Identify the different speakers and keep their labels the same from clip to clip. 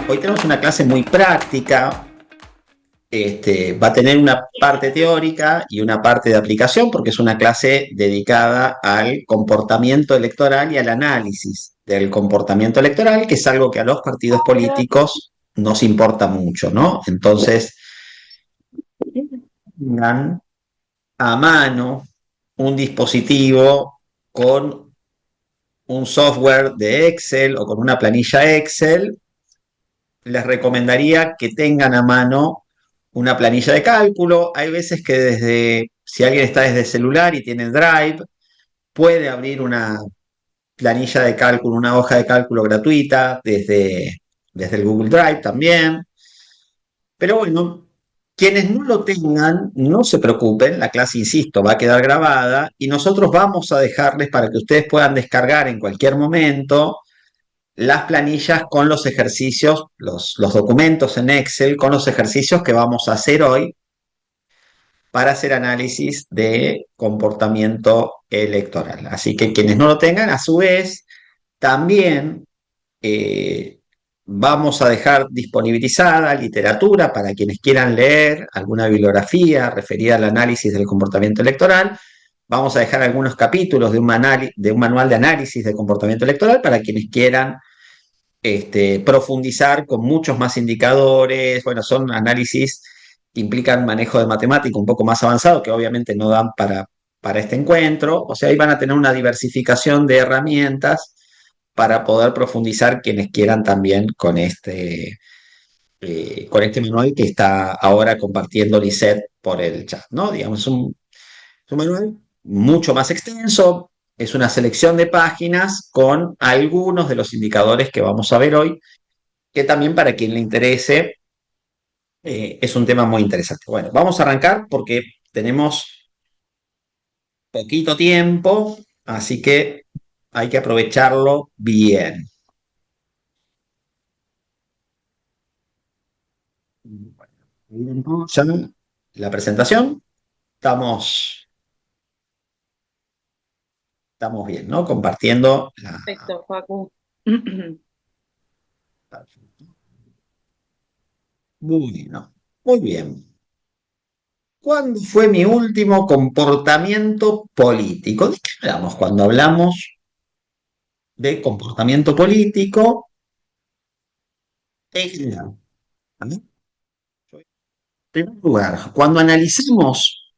Speaker 1: Hoy tenemos una clase muy práctica. Va a tener una parte teórica y una parte de aplicación porque es una clase dedicada al comportamiento electoral y al análisis del comportamiento electoral, que es algo que a los partidos políticos nos importa mucho, ¿no? Entonces, tengan a mano un dispositivo con un software de Excel o con una planilla Excel, les recomendaría que tengan a mano una planilla de cálculo. Hay veces que si alguien está desde celular y tiene Drive, puede abrir una planilla de cálculo, una hoja de cálculo gratuita desde el Google Drive también. Pero bueno, quienes no lo tengan, no se preocupen, la clase, insisto, va a quedar grabada y nosotros vamos a dejarles para que ustedes puedan descargar en cualquier momento las planillas con los ejercicios, los documentos en Excel con los ejercicios que vamos a hacer hoy para hacer análisis de comportamiento electoral. Así que quienes no lo tengan, a su vez, también vamos a dejar disponibilizada literatura para quienes quieran leer alguna bibliografía referida al análisis del comportamiento electoral. Vamos a dejar algunos capítulos de un manual de análisis de comportamiento electoral para quienes quieran profundizar con muchos más indicadores. Bueno, son análisis que implican manejo de matemática un poco más avanzado, que obviamente no dan para este encuentro. O sea, ahí van a tener una diversificación de herramientas para poder profundizar quienes quieran también con este manual que está ahora compartiendo Lisette por el chat, ¿no? Digamos, es un manual mucho más extenso, es una selección de páginas con algunos de los indicadores que vamos a ver hoy, que también para quien le interese es un tema muy interesante. Bueno, vamos a arrancar porque tenemos poquito tiempo, así que hay que aprovecharlo bien. Bueno, ya la presentación, estamos, estamos bien, ¿no? Compartiendo la...
Speaker 2: Perfecto, Facu.
Speaker 1: Bueno, muy bien. ¿Cuándo fue mi último comportamiento político? ¿De qué hablamos cuando hablamos de comportamiento político en general? ¿Vale? En primer lugar, cuando analizamos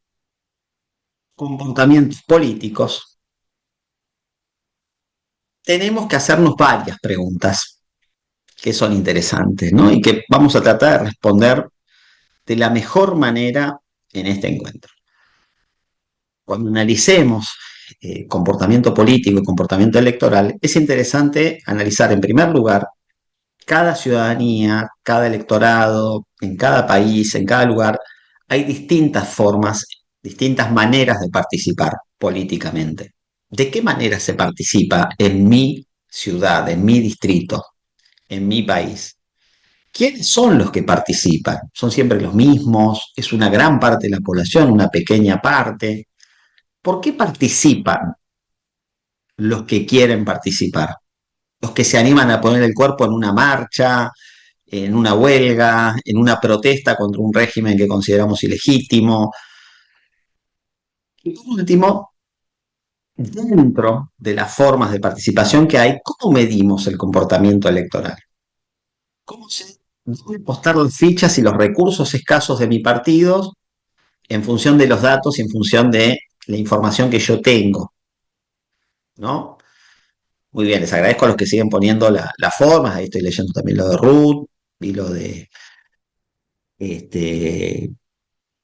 Speaker 1: comportamientos políticos, tenemos que hacernos varias preguntas que son interesantes, ¿no? Y que vamos a tratar de responder de la mejor manera en este encuentro. Cuando analicemos comportamiento político y comportamiento electoral, es interesante analizar en primer lugar cada ciudadanía, cada electorado, en cada país, en cada lugar, hay distintas formas, distintas maneras de participar políticamente. ¿De qué manera se participa en mi ciudad, en mi distrito, en mi país? ¿Quiénes son los que participan? ¿Son siempre los mismos? ¿Es una gran parte de la población, una pequeña parte? ¿Por qué participan los que quieren participar? Los que se animan a poner el cuerpo en una marcha, en una huelga, en una protesta contra un régimen que consideramos ilegítimo. Y por último, dentro de las formas de participación que hay, ¿cómo medimos el comportamiento electoral? ¿Cómo se deben postar las fichas y los recursos escasos de mi partido en función de los datos y en función de la información que yo tengo? ¿No? Muy bien, les agradezco a los que siguen poniendo las formas. Ahí estoy leyendo también lo de Ruth y este,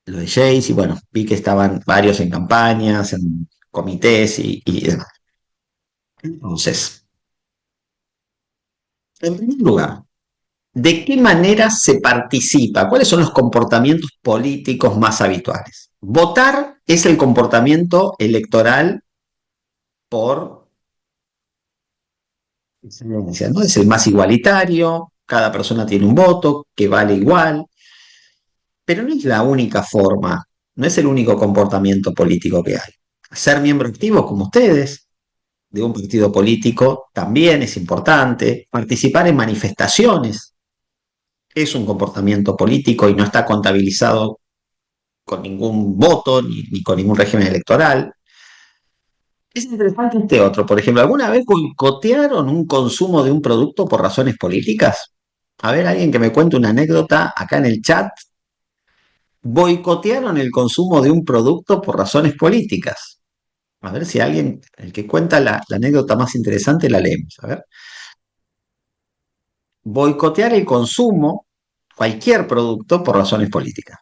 Speaker 1: lo de Jace, y bueno, vi que estaban varios en campañas, en comités y demás. Entonces, en primer lugar, ¿de qué manera se participa? ¿Cuáles son los comportamientos políticos más habituales? Votar es el comportamiento electoral por excelencia, ¿no? Es el más igualitario, cada persona tiene un voto que vale igual, pero no es la única forma, no es el único comportamiento político que hay. Ser miembro activo como ustedes, de un partido político también es importante, participar en manifestaciones, es un comportamiento político y no está contabilizado con ningún voto ni con ningún régimen electoral. Es interesante este otro, por ejemplo, ¿alguna vez boicotearon un consumo de un producto por razones políticas? A ver, alguien que me cuente una anécdota acá en el chat. Boicotearon el consumo de un producto por razones políticas. A ver si alguien, el que cuenta la anécdota más interesante, la leemos. A ver. Boicotear el consumo, cualquier producto, por razones políticas.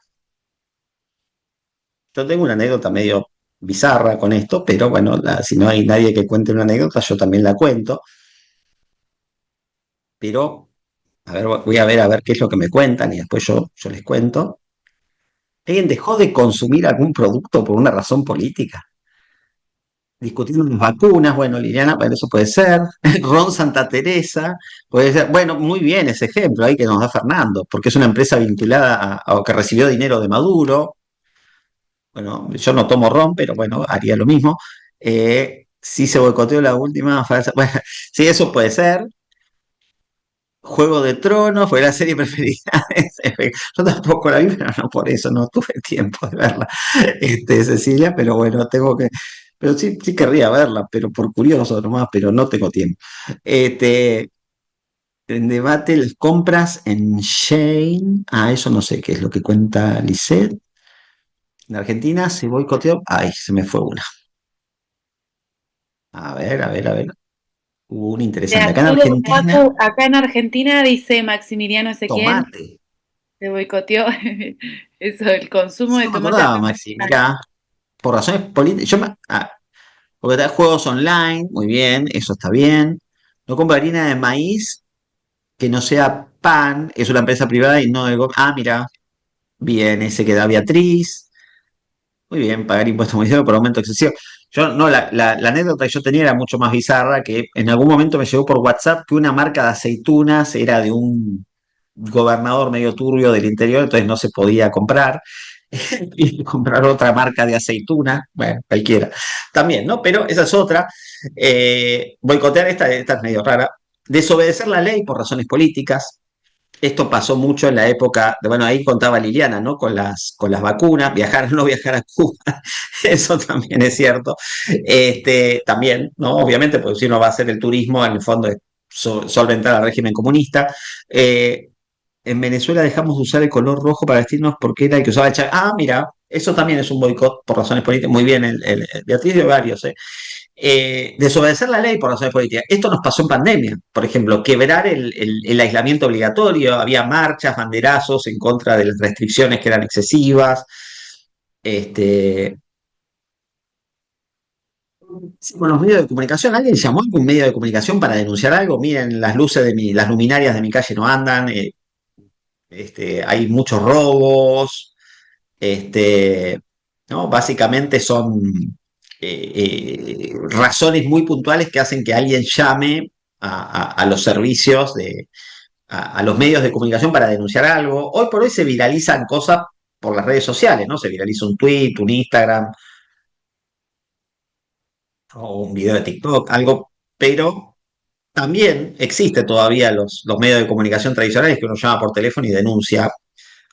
Speaker 1: Yo tengo una anécdota medio bizarra con esto, pero bueno, si no hay nadie que cuente una anécdota, yo también la cuento. Pero, a ver, voy a ver qué es lo que me cuentan y después yo les cuento. ¿Alguien dejó de consumir algún producto por una razón política? Discutiendo las vacunas, bueno, Liliana, bueno, eso puede ser. Ron Santa Teresa, puede ser. Bueno, muy bien ese ejemplo ahí que nos da Fernando, porque es una empresa vinculada o que recibió dinero de Maduro. Bueno, yo no tomo ron, pero bueno, haría lo mismo. Sí se boicoteó la última fase. Bueno, sí, eso puede ser. Juego de Tronos fue la serie preferida. Yo tampoco la vi, pero no por eso, no tuve tiempo de verla, Cecilia, pero bueno, pero sí, sí querría verla, pero por curioso nomás, pero no tengo tiempo. Este, en debate, las compras en Shane. Ah, eso no sé qué es lo que cuenta Lisette. En Argentina se boicoteó. Ay, se me fue una. A ver. Hubo una interesante. Acá en Argentina,
Speaker 2: Acá en Argentina dice Maximiliano Ezequiel,
Speaker 1: tomate.
Speaker 2: se boicoteó eso, el consumo de
Speaker 1: Eso me
Speaker 2: tomate
Speaker 1: acordaba,
Speaker 2: acá en
Speaker 1: Maxi.
Speaker 2: Argentina.
Speaker 1: Mirá, por razones políticas. Porque da juegos online, muy bien, eso está bien. No compro harina de maíz que no sea pan, es una empresa privada y no del gobierno. Ah, mira, bien, ese que da Beatriz. Muy bien, pagar impuestos municipales por aumento excesivo. Yo, no, la anécdota que yo tenía era mucho más bizarra, que en algún momento me llegó por WhatsApp que una marca de aceitunas era de un gobernador medio turbio del interior, entonces no se podía comprar. Y comprar otra marca de aceituna, bueno, cualquiera. También, ¿no? Pero esa es otra. Boicotear esta es medio rara. Desobedecer la ley por razones políticas. Esto pasó mucho en la época, bueno, ahí contaba Liliana, ¿no? Con las vacunas, viajar o no viajar a Cuba, eso también es cierto. También, ¿no? Obviamente, porque si uno va a hacer el turismo, en el fondo es solventar al régimen comunista. En Venezuela dejamos de usar el color rojo para vestirnos porque era el que usaba el Che. Ah, mira, eso también es un boicot por razones políticas. Muy bien, Beatriz de varios, ¿eh? Desobedecer la ley por razones políticas. Esto nos pasó en pandemia, por ejemplo, quebrar el aislamiento obligatorio, había marchas, banderazos en contra de las restricciones que eran excesivas. Este, sí, con los medios de comunicación, ¿alguien llamó a algún medio de comunicación para denunciar algo? Miren, las luminarias de mi calle no andan, hay muchos robos, ¿no? Básicamente son razones muy puntuales que hacen que alguien llame a los servicios, a los medios de comunicación para denunciar algo. Hoy por hoy se viralizan cosas por las redes sociales, ¿no? Se viraliza un tweet, un Instagram o un video de TikTok, algo, pero también existe todavía los medios de comunicación tradicionales que uno llama por teléfono y denuncia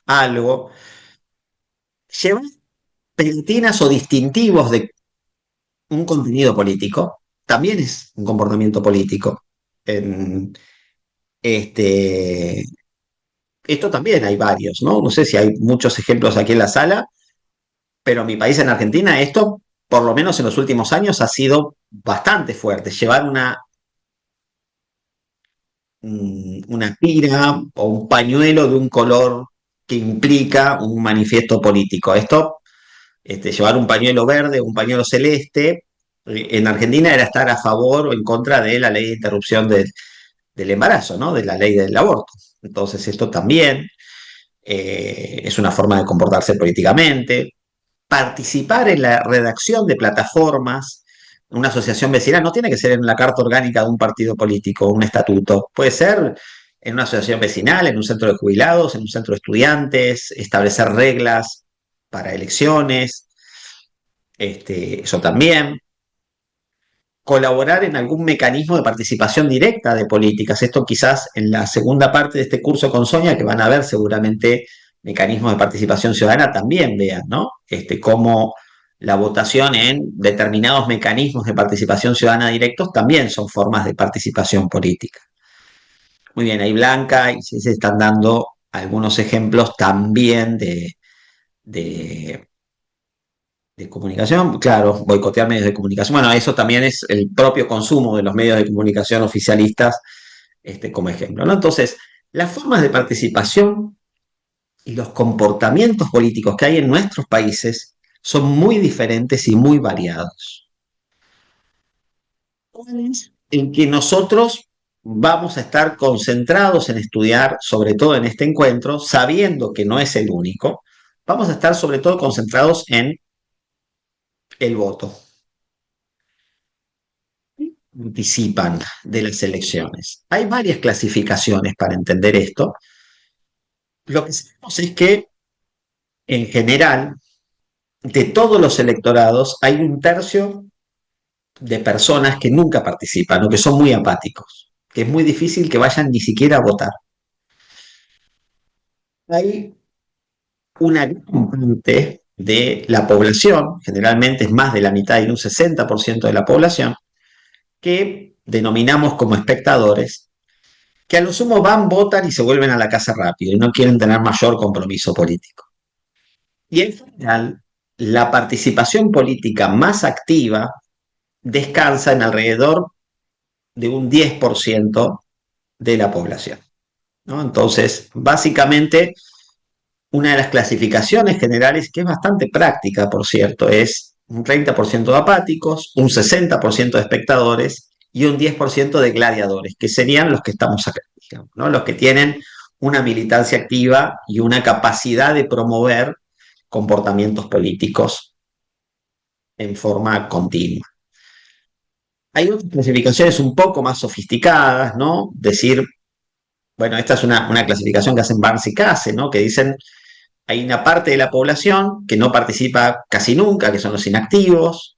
Speaker 1: algo. Llevar pegatinas o distintivos de un contenido político también es un comportamiento político. En este, esto también hay varios, ¿no? No sé si hay muchos ejemplos aquí en la sala, pero en mi país, en Argentina, esto, por lo menos en los últimos años, ha sido bastante fuerte. Llevar una tira o un pañuelo de un color que implica un manifiesto político. Esto, llevar un pañuelo verde o un pañuelo celeste, en Argentina era estar a favor o en contra de la ley de interrupción del embarazo, ¿no? De la ley del aborto. Entonces, esto también es una forma de comportarse políticamente. Participar en la redacción de plataformas, una asociación vecinal, no tiene que ser en la carta orgánica de un partido político, un estatuto, puede ser en una asociación vecinal, en un centro de jubilados, en un centro de estudiantes, establecer reglas para elecciones, eso también. colaborar en algún mecanismo de participación directa de políticas. Esto quizás en la segunda parte de este curso con Sonia, que van a ver seguramente mecanismos de participación ciudadana, también vean, ¿no? Cómo la votación en determinados mecanismos de participación ciudadana directos también son formas de participación política. Muy bien, ahí Blanca y se están dando algunos ejemplos también de de comunicación, claro, boicotear medios de comunicación. Bueno, eso también es el propio consumo de los medios de comunicación oficialistas, como ejemplo, ¿no? Entonces, las formas de participación y los comportamientos políticos que hay en nuestros países son muy diferentes y muy variados. En que nosotros vamos a estar concentrados en estudiar, sobre todo en este encuentro, sabiendo que no es el único, vamos a estar sobre todo concentrados en el voto. Participan de las elecciones. Hay varias clasificaciones para entender esto. Lo que sabemos es que, en general, de todos los electorados, hay un tercio de personas que nunca participan o que son muy apáticos, que es muy difícil que vayan ni siquiera a votar. Hay una gran parte de la población, generalmente es más de la mitad y un 60% de la población, que denominamos como espectadores, que a lo sumo van, votan y se vuelven a la casa rápido y no quieren tener mayor compromiso político. Y en general, la participación política más activa descansa en alrededor de un 10% de la población, ¿no? Entonces, básicamente, una de las clasificaciones generales, que es bastante práctica, por cierto, es un 30% de apáticos, un 60% de espectadores y un 10% de gladiadores, que serían los que estamos acá, digamos, ¿no? Los que tienen una militancia activa y una capacidad de promover comportamientos políticos en forma continua. Hay otras clasificaciones un poco más sofisticadas, ¿no? Decir, bueno, esta es una clasificación que hacen Barnes y Case, ¿no? Que dicen hay una parte de la población que no participa casi nunca, que son los inactivos.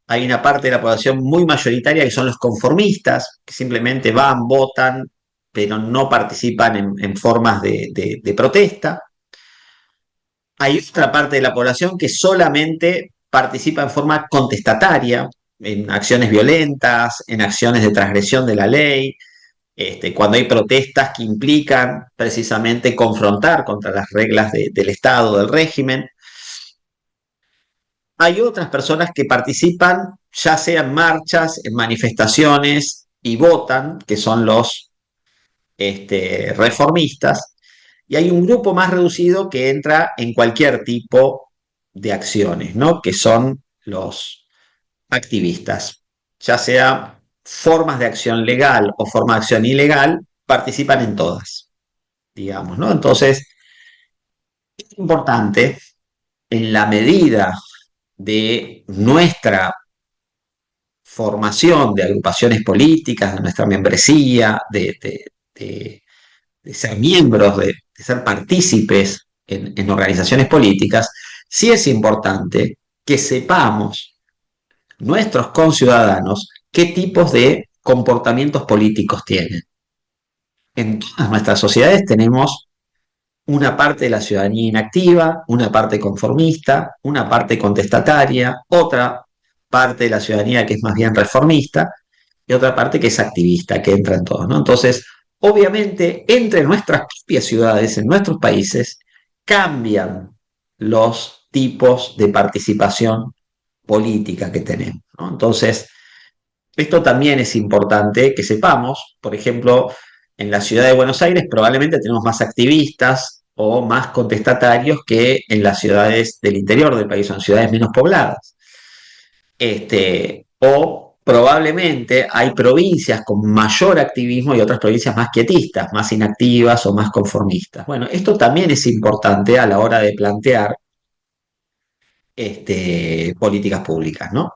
Speaker 1: Hay una parte de la población muy mayoritaria que son los conformistas, que simplemente van, votan, pero no participan en formas de protesta. Hay otra parte de la población que solamente participa en forma contestataria, en acciones violentas, en acciones de transgresión de la ley, cuando hay protestas que implican precisamente confrontar contra las reglas del Estado, del régimen. Hay otras personas que participan, ya sea en marchas, en manifestaciones y votan, que son los reformistas, y hay un grupo más reducido que entra en cualquier tipo de acciones, ¿no? Que son los activistas, ya sea formas de acción legal o forma de acción ilegal, participan en todas, digamos, ¿no? Entonces, es importante, en la medida de nuestra formación de agrupaciones políticas, de nuestra membresía, de ser miembros, de ser partícipes en organizaciones políticas, sí es importante que sepamos nuestros conciudadanos qué tipos de comportamientos políticos tienen. En todas nuestras sociedades tenemos una parte de la ciudadanía inactiva, una parte conformista, una parte contestataria, otra parte de la ciudadanía que es más bien reformista y otra parte que es activista, que entra en todo, ¿no? Entonces, obviamente, entre nuestras propias ciudades, en nuestros países, cambian los tipos de participación política que tenemos, ¿no? Entonces, esto también es importante que sepamos. Por ejemplo, en la ciudad de Buenos Aires probablemente tenemos más activistas o más contestatarios que en las ciudades del interior del país, son ciudades menos pobladas. O probablemente hay provincias con mayor activismo y otras provincias más quietistas, más inactivas o más conformistas. Bueno, esto también es importante a la hora de plantear políticas públicas, ¿no?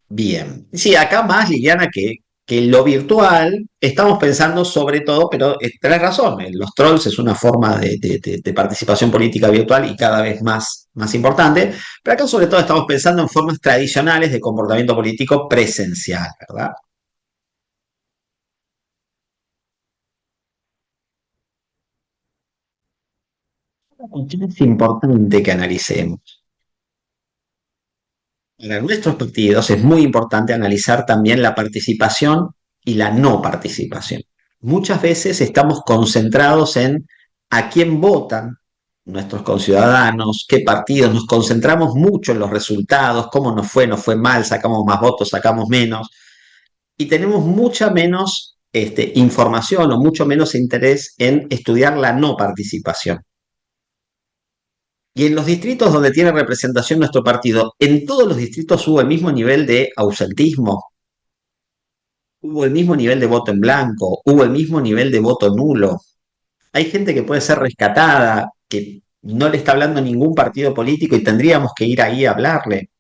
Speaker 1: Bien. Sí, acá más, Liliana, que que lo virtual estamos pensando sobre todo, pero tenés razón, los trolls es una forma de participación política virtual y cada vez más importante, pero acá sobre todo estamos pensando en formas tradicionales de comportamiento político presencial, ¿verdad? Es importante que analicemos. Para nuestros partidos es muy importante analizar también la participación y la no participación. Muchas veces estamos concentrados en a quién votan nuestros conciudadanos, qué partidos, nos concentramos mucho en los resultados, cómo nos fue mal, sacamos más votos, sacamos menos, y tenemos mucha menos información o mucho menos interés en estudiar la no participación. Y en los distritos donde tiene representación nuestro partido, en todos los distritos hubo el mismo nivel de ausentismo, hubo el mismo nivel de voto en blanco, hubo el mismo nivel de voto nulo. Hay gente que puede ser rescatada, que no le está hablando ningún partido político y tendríamos que ir ahí a hablarle.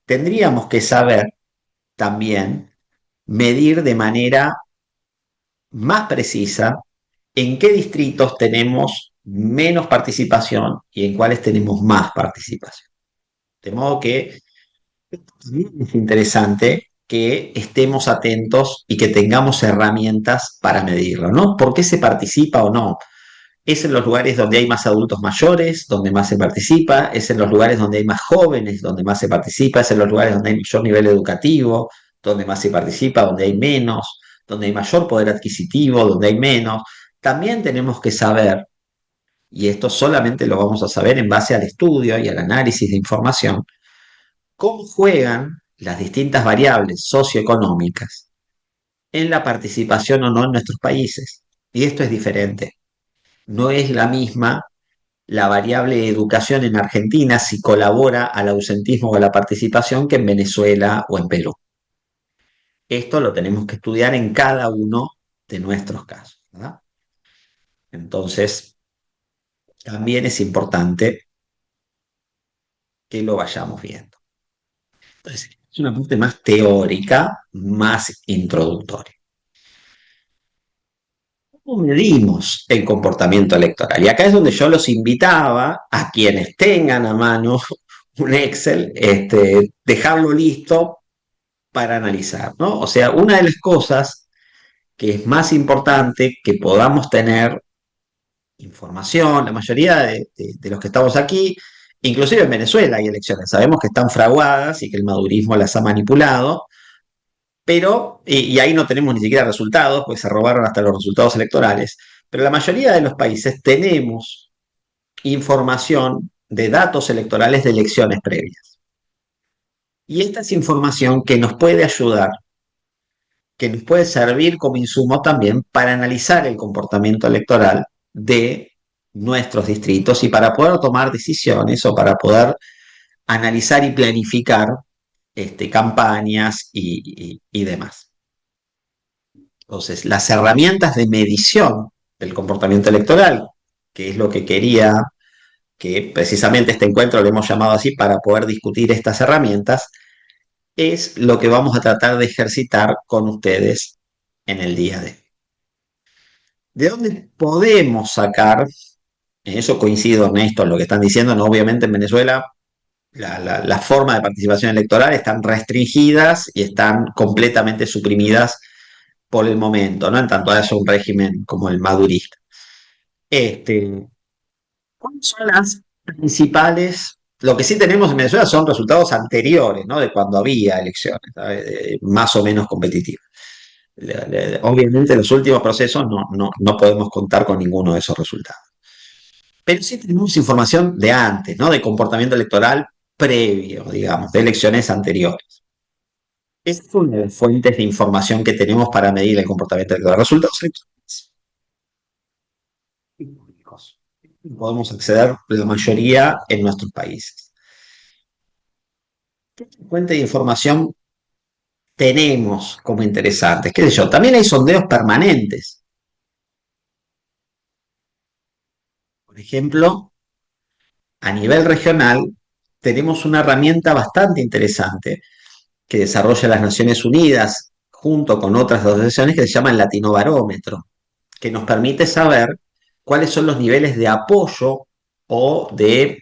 Speaker 1: Tendríamos que saber también medir de manera más precisa en qué distritos tenemos menos participación y en cuáles tenemos más participación. De modo que es interesante que estemos atentos y que tengamos herramientas para medirlo, ¿no? ¿Por qué se participa o no? Es en los lugares donde hay más adultos mayores, donde más se participa, es en los lugares donde hay más jóvenes, donde más se participa, es en los lugares donde hay mayor nivel educativo, donde más se participa, donde hay menos, donde hay mayor poder adquisitivo, donde hay menos. También tenemos que saber, y esto solamente lo vamos a saber en base al estudio y al análisis de información, cómo juegan las distintas variables socioeconómicas en la participación o no en nuestros países. Y esto es diferente. No es la misma la variable educación en Argentina si colabora al ausentismo o a la participación que en Venezuela o en Perú. Esto lo tenemos que estudiar en cada uno de nuestros casos, ¿verdad? Entonces, también es importante que lo vayamos viendo. Entonces, es una parte más teórica, más introductoria. ¿Cómo medimos el comportamiento electoral? Y acá es donde yo los invitaba a quienes tengan a mano un Excel, dejarlo listo para analizar, ¿no? O sea, una de las cosas que es más importante que podamos tener información, la mayoría de los que estamos aquí, inclusive en Venezuela hay elecciones, sabemos que están fraguadas y que el madurismo las ha manipulado, pero, y ahí no tenemos ni siquiera resultados, pues se robaron hasta los resultados electorales, pero la mayoría de los países tenemos información de datos electorales de elecciones previas. Y esta es información que nos puede ayudar, que nos puede servir como insumo también para analizar el comportamiento electoral de nuestros distritos y para poder tomar decisiones o para poder analizar y planificar campañas y demás. Entonces, las herramientas de medición del comportamiento electoral, que es lo que quería que precisamente este encuentro lo hemos llamado así para poder discutir estas herramientas, es lo que vamos a tratar de ejercitar con ustedes en el día de hoy. ¿De dónde podemos sacar? En eso coincido, Néstor, lo que están diciendo, ¿no? Obviamente en Venezuela la forma de participación electoral están restringidas y están completamente suprimidas por el momento, ¿no? En tanto haya un régimen como el madurista. ¿Cuáles son las principales? Lo que sí tenemos en Venezuela son resultados anteriores, ¿no? De cuando había elecciones, más o menos competitivas. Obviamente, en los últimos procesos no podemos contar con ninguno de esos resultados. Pero sí tenemos información de antes, ¿no? De comportamiento electoral previo, digamos, de elecciones anteriores. Esta es una de las fuentes de información que tenemos para medir el comportamiento electoral. Resultados electorales públicos. Podemos acceder la mayoría en nuestros países. ¿Qué fuente de información tenemos como interesantes? ¿Qué sé yo? También hay sondeos permanentes. Por ejemplo, a nivel regional, tenemos una herramienta bastante interesante que desarrolla las Naciones Unidas junto con otras asociaciones que se llaman Latinobarómetro, que nos permite saber cuáles son los niveles de apoyo o de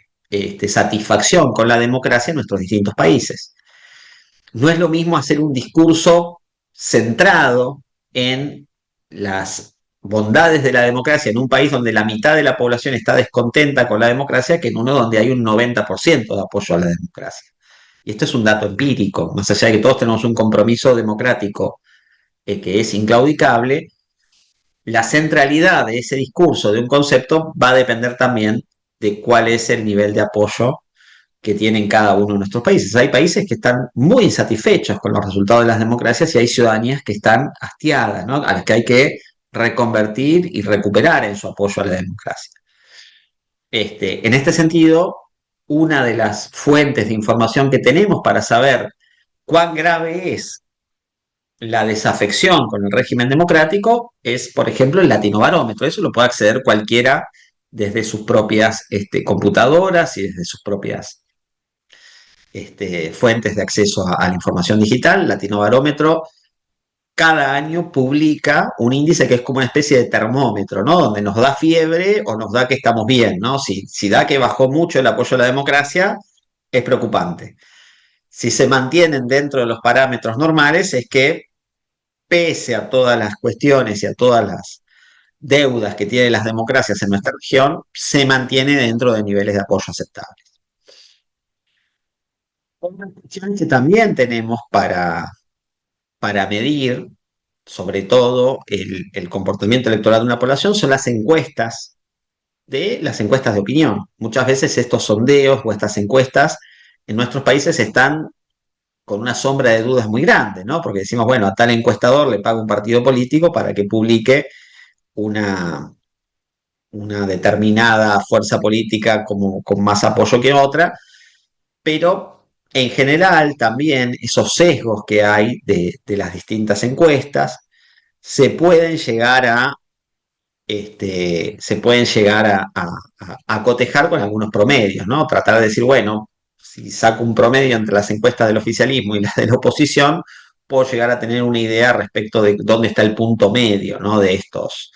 Speaker 1: satisfacción con la democracia en nuestros distintos países. No es lo mismo hacer un discurso centrado en las bondades de la democracia en un país donde la mitad de la población está descontenta con la democracia que en uno donde hay un 90% de apoyo a la democracia. Y esto es un dato empírico, más allá de que todos tenemos un compromiso democrático que es inclaudicable, la centralidad de ese discurso, de un concepto, va a depender también de cuál es el nivel de apoyo que tienen cada uno de nuestros países. Hay países que están muy insatisfechos con los resultados de las democracias y hay ciudadanías que están hastiadas, ¿no? A las que hay que reconvertir y recuperar en su apoyo a la democracia. En este sentido, una de las fuentes de información que tenemos para saber cuán grave es la desafección con el régimen democrático es, por ejemplo, el Latinobarómetro. Eso lo puede acceder cualquiera desde sus propias computadoras y desde sus propias fuentes de acceso a la información digital. Latinobarómetro cada año publica un índice que es como una especie de termómetro, ¿no? Donde nos da fiebre o nos da que estamos bien, ¿no? Si da que bajó mucho el apoyo a la democracia, es preocupante. Si se mantienen dentro de los parámetros normales, es que pese a todas las cuestiones y a todas las deudas que tienen las democracias en nuestra región, se mantiene dentro de niveles de apoyo aceptables. Otra cuestión que también tenemos para medir, sobre todo el comportamiento electoral de una población, son las encuestas de opinión. Muchas veces estos sondeos o estas encuestas en nuestros países están con una sombra de dudas muy grande, ¿no? Porque decimos, bueno, a tal encuestador le paga un partido político para que publique una, una determinada fuerza política como, con más apoyo que otra, pero en general también esos sesgos que hay de las distintas encuestas se pueden llegar a se pueden llegar a cotejar con algunos promedios, ¿no? Tratar de decir, bueno, si saco un promedio entre las encuestas del oficialismo y las de la oposición, puedo llegar a tener una idea respecto de dónde está el punto medio, ¿no? De estos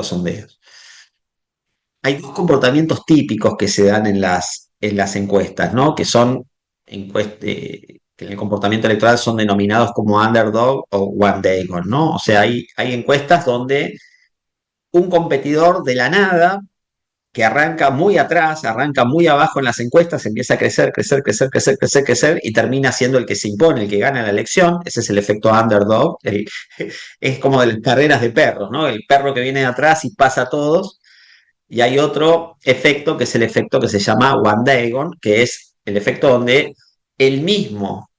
Speaker 1: sondeos. Hay dos comportamientos típicos que se dan en las encuestas, ¿no? Que son que en el comportamiento electoral son denominados como underdog o one day gone, ¿no? O sea, hay encuestas donde un competidor de la nada que arranca muy atrás, arranca muy abajo en las encuestas, empieza a crecer, crecer, crecer, crecer, crecer, crecer y termina siendo el que se impone, el que gana la elección. Ese es el efecto underdog. Es como de las carreras de perros, ¿no? El perro que viene de atrás y pasa a todos. Y hay otro efecto que es el efecto que se llama One Dagon, que es el efecto donde el mismo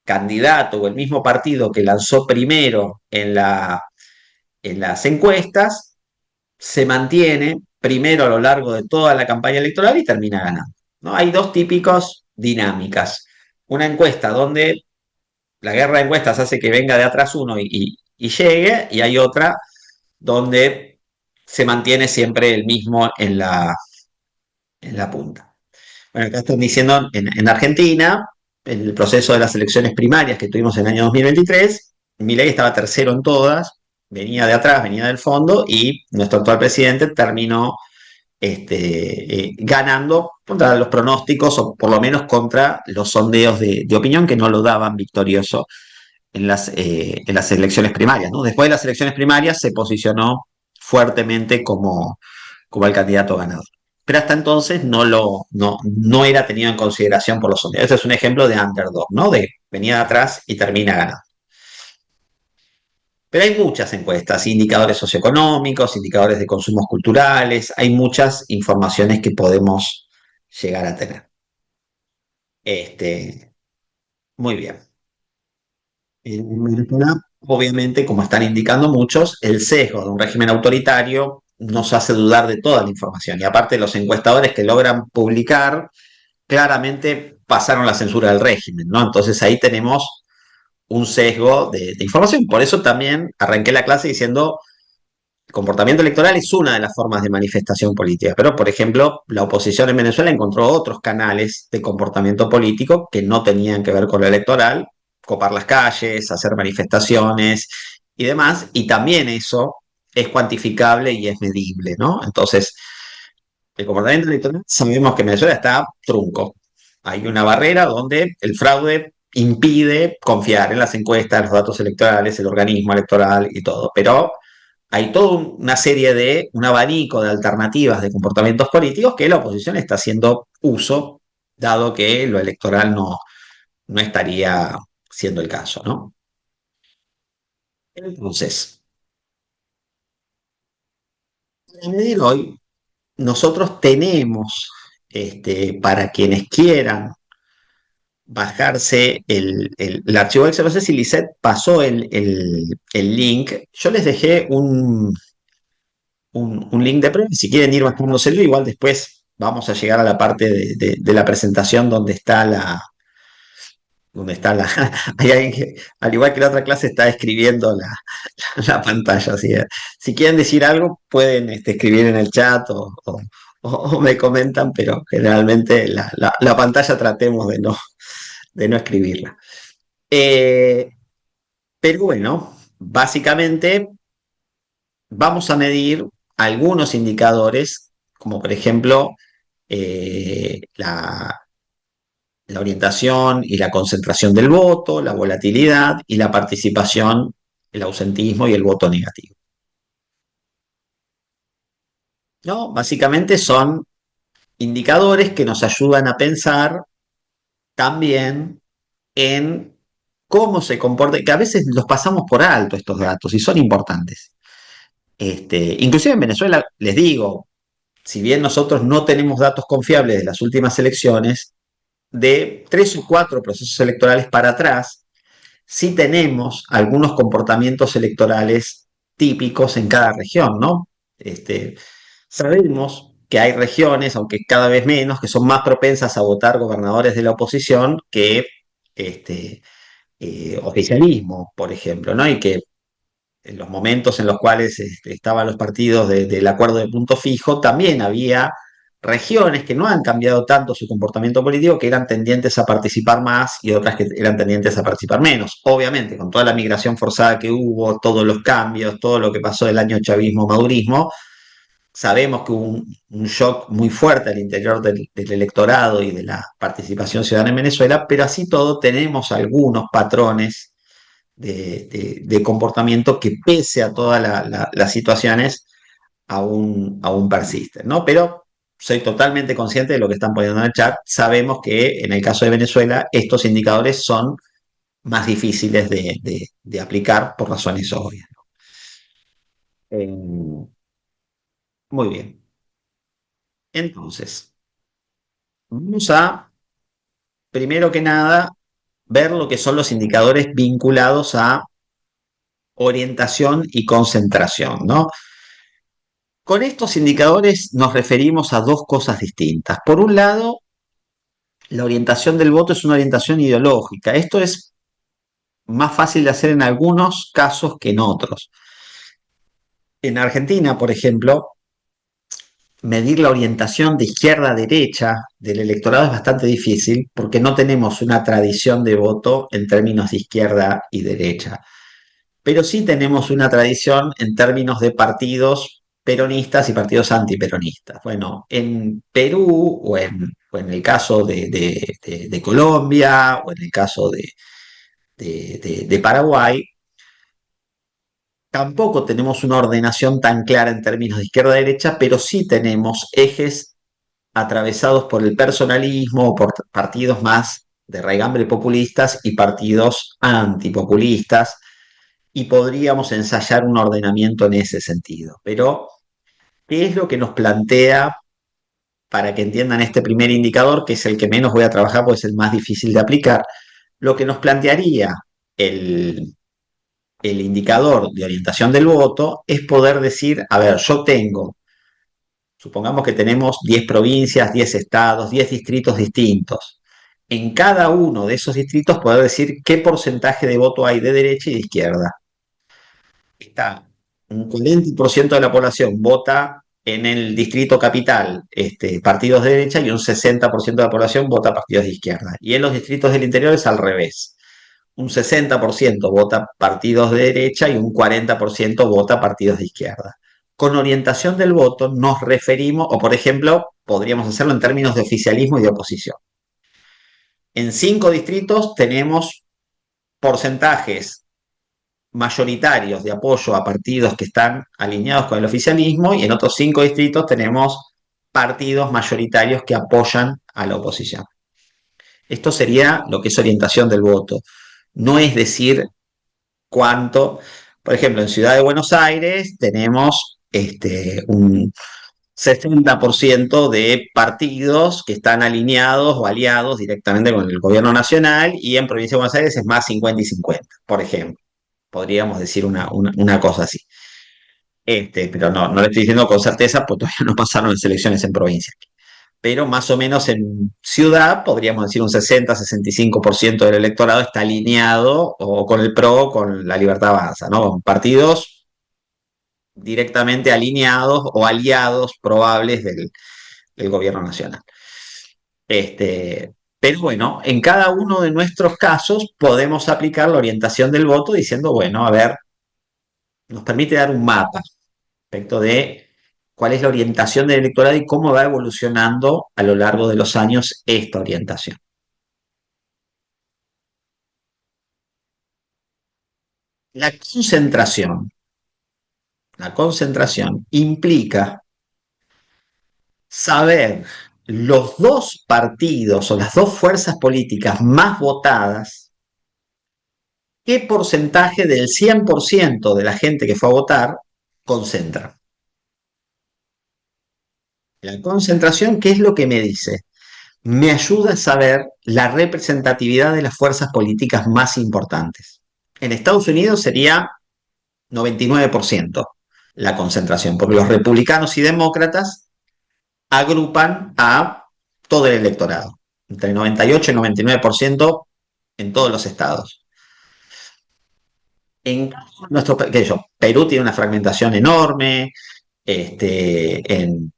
Speaker 1: candidato o el mismo partido que lanzó primero en las encuestas se mantiene primero a lo largo de toda la campaña electoral y termina ganando, ¿no? Hay dos típicos dinámicas. Una encuesta donde la guerra de encuestas hace que venga de atrás uno y llegue, y hay otra donde se mantiene siempre el mismo en la punta. Bueno, acá están diciendo en Argentina, en el proceso de las elecciones primarias que tuvimos en el año 2023, Milei estaba tercero en todas, venía de atrás, venía del fondo, y nuestro actual presidente terminó ganando contra los pronósticos o por lo menos contra los sondeos de opinión que no lo daban victorioso en las elecciones primarias, ¿no? Después de las elecciones primarias se posicionó fuertemente como el candidato ganador. Pero hasta entonces no era tenido en consideración por los sondeos. Ese es un ejemplo de underdog, ¿no? De venía de atrás y termina ganando. Pero hay muchas encuestas, indicadores socioeconómicos, indicadores de consumos culturales, hay muchas informaciones que podemos llegar a tener. Este, muy bien. En Venezuela, obviamente, como están indicando muchos, el sesgo de un régimen autoritario nos hace dudar de toda la información. Y aparte, los encuestadores que logran publicar claramente pasaron la censura del régimen, ¿no? Entonces ahí tenemos un sesgo de información. Por eso también arranqué la clase diciendo el comportamiento electoral es una de las formas de manifestación política, pero por ejemplo, la oposición en Venezuela encontró otros canales de comportamiento político que no tenían que ver con lo electoral, copar las calles, hacer manifestaciones y demás, y también eso es cuantificable y es medible, ¿no? Entonces, el comportamiento electoral sabemos que en Venezuela está trunco. Hay una barrera donde el fraude impide confiar en las encuestas, los datos electorales, el organismo electoral y todo, pero hay toda una serie de, un abanico de alternativas de comportamientos políticos que la oposición está haciendo uso, dado que lo electoral no estaría siendo el caso, ¿no? Entonces, para medir hoy, nosotros tenemos, para quienes quieran bajarse el archivo Excel, no sé si Lisette pasó el link, yo les dejé un link de prueba, si quieren ir bajándoselo, igual después vamos a llegar a la parte de la presentación donde está la, hay alguien que, al igual que la otra clase, está escribiendo la pantalla. Así que, si quieren decir algo, pueden escribir en el chat o me comentan, pero generalmente la pantalla tratemos de no escribirla. Eh, pero bueno, básicamente vamos a medir algunos indicadores, como por ejemplo la orientación y la concentración del voto, la volatilidad y la participación, el ausentismo y el voto negativo. ¿No? Básicamente son indicadores que nos ayudan a pensar también en cómo se comporta, que a veces los pasamos por alto estos datos y son importantes. Inclusive en Venezuela, les digo, si bien nosotros no tenemos datos confiables de las últimas elecciones, de 3 o 4 procesos electorales para atrás, sí tenemos algunos comportamientos electorales típicos en cada región, ¿no? Sabemos que hay regiones, aunque cada vez menos, que son más propensas a votar gobernadores de la oposición que este, oficialismo, por ejemplo, ¿no? Y que en los momentos en los cuales estaban los partidos del acuerdo de punto fijo, también había regiones que no han cambiado tanto su comportamiento político, que eran tendientes a participar más y otras que eran tendientes a participar menos. Obviamente, con toda la migración forzada que hubo, todos los cambios, todo lo que pasó del año chavismo-madurismo, sabemos que hubo un shock muy fuerte al interior del electorado y de la participación ciudadana en Venezuela, pero así todo tenemos algunos patrones de comportamiento que pese a todas las situaciones aún persisten, ¿no? Pero soy totalmente consciente de lo que están poniendo en el chat. Sabemos que en el caso de Venezuela estos indicadores son más difíciles de aplicar por razones obvias. Eh, Muy bien. Entonces, vamos a, primero que nada, ver lo que son los indicadores vinculados a orientación y concentración, ¿no? Con estos indicadores nos referimos a dos cosas distintas. Por un lado, la orientación del voto es una orientación ideológica. Esto es más fácil de hacer en algunos casos que en otros. En Argentina, por ejemplo, medir la orientación de izquierda a derecha del electorado es bastante difícil porque no tenemos una tradición de voto en términos de izquierda y derecha. Pero sí tenemos una tradición en términos de partidos peronistas y partidos antiperonistas. Bueno, en Perú o en el caso de Colombia o en el caso de Paraguay, tampoco tenemos una ordenación tan clara en términos de izquierda-derecha, pero sí tenemos ejes atravesados por el personalismo, por partidos más de raigambre populistas y partidos antipopulistas, y podríamos ensayar un ordenamiento en ese sentido. Pero, ¿qué es lo que nos plantea para que entiendan este primer indicador, que es el que menos voy a trabajar porque es el más difícil de aplicar? Lo que nos plantearía el indicador de orientación del voto es poder decir, a ver, yo tengo, supongamos que tenemos 10 provincias, 10 estados, 10 distritos distintos. En cada uno de esos distritos poder decir qué porcentaje de voto hay de derecha y de izquierda. Está un 40% de la población vota en el distrito capital partidos de derecha y un 60% de la población vota partidos de izquierda. Y en los distritos del interior es al revés. un 60% vota partidos de derecha y un 40% vota partidos de izquierda. Con orientación del voto nos referimos, o por ejemplo, podríamos hacerlo en términos de oficialismo y de oposición. En 5 distritos tenemos porcentajes mayoritarios de apoyo a partidos que están alineados con el oficialismo y en otros 5 distritos tenemos partidos mayoritarios que apoyan a la oposición. Esto sería lo que es orientación del voto. No es decir cuánto, por ejemplo, en Ciudad de Buenos Aires tenemos un 60% de partidos que están alineados o aliados directamente con el gobierno nacional y en Provincia de Buenos Aires es más 50 y 50, por ejemplo. Podríamos decir una cosa así. Pero no le estoy diciendo con certeza, porque todavía no pasaron las elecciones en provincia. Pero más o menos en ciudad, podríamos decir un 60-65% del electorado está alineado o con el PRO o con la Libertad Avanza, ¿no? Con partidos directamente alineados o aliados probables del gobierno nacional. Pero bueno, en cada uno de nuestros casos podemos aplicar la orientación del voto diciendo, bueno, a ver, nos permite dar un mapa respecto de cuál es la orientación del electorado y cómo va evolucionando a lo largo de los años esta orientación. La concentración implica saber los dos partidos o las dos fuerzas políticas más votadas, qué porcentaje del 100% de la gente que fue a votar concentra. La concentración, ¿qué es lo que me dice? Me ayuda a saber la representatividad de las fuerzas políticas más importantes. En Estados Unidos sería 99% la concentración, porque los republicanos y demócratas agrupan a todo el electorado, entre 98 y 99% en todos los estados. En nuestro, Perú tiene una fragmentación enorme, en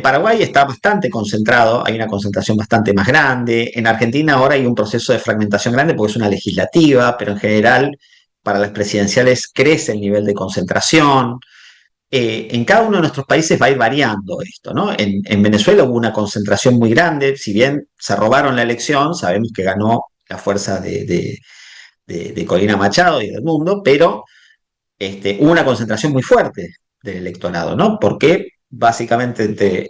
Speaker 1: Paraguay está bastante concentrado, hay una concentración bastante más grande. En Argentina ahora hay un proceso de fragmentación grande porque es una legislativa, pero en general para las presidenciales crece el nivel de concentración. En cada uno de nuestros países va a ir variando esto, ¿no? En Venezuela hubo una concentración muy grande, si bien se robaron la elección, sabemos que ganó la fuerza de Corina Machado y del mundo, pero hubo una concentración muy fuerte del electorado, ¿no? Porque básicamente entre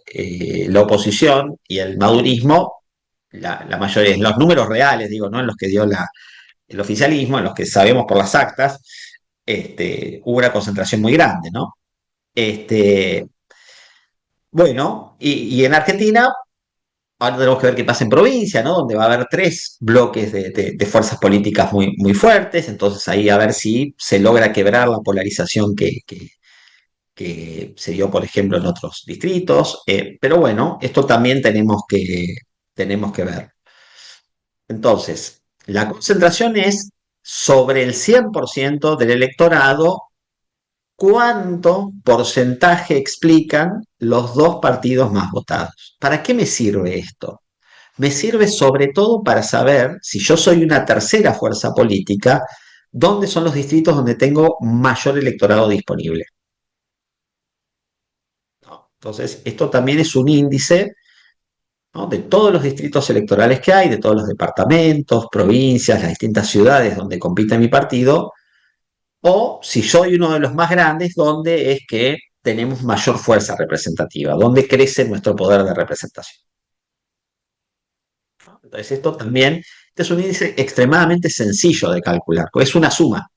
Speaker 1: la oposición y el madurismo, la mayoría, en los números reales, digo, ¿no? En los que dio el oficialismo, en los que sabemos por las actas, hubo una concentración muy grande, ¿no? Este, bueno, y en Argentina, ahora tenemos que ver qué pasa en provincia, ¿no? Donde va a haber 3 bloques de fuerzas políticas muy, muy fuertes, entonces ahí a ver si se logra quebrar la polarización que se dio, por ejemplo, en otros distritos. Pero bueno, esto también tenemos que ver. Entonces, la concentración es sobre el 100% del electorado, cuánto porcentaje explican los dos partidos más votados. ¿Para qué me sirve esto? Me sirve sobre todo para saber, si yo soy una tercera fuerza política, dónde son los distritos donde tengo mayor electorado disponible. ¿No? Entonces, esto también es un índice, ¿no? De todos los distritos electorales que hay, de todos los departamentos, provincias, las distintas ciudades donde compite mi partido, o si soy uno de los más grandes, donde es que tenemos mayor fuerza representativa, donde crece nuestro poder de representación. Entonces, esto también este es un índice extremadamente sencillo de calcular, porque es una suma.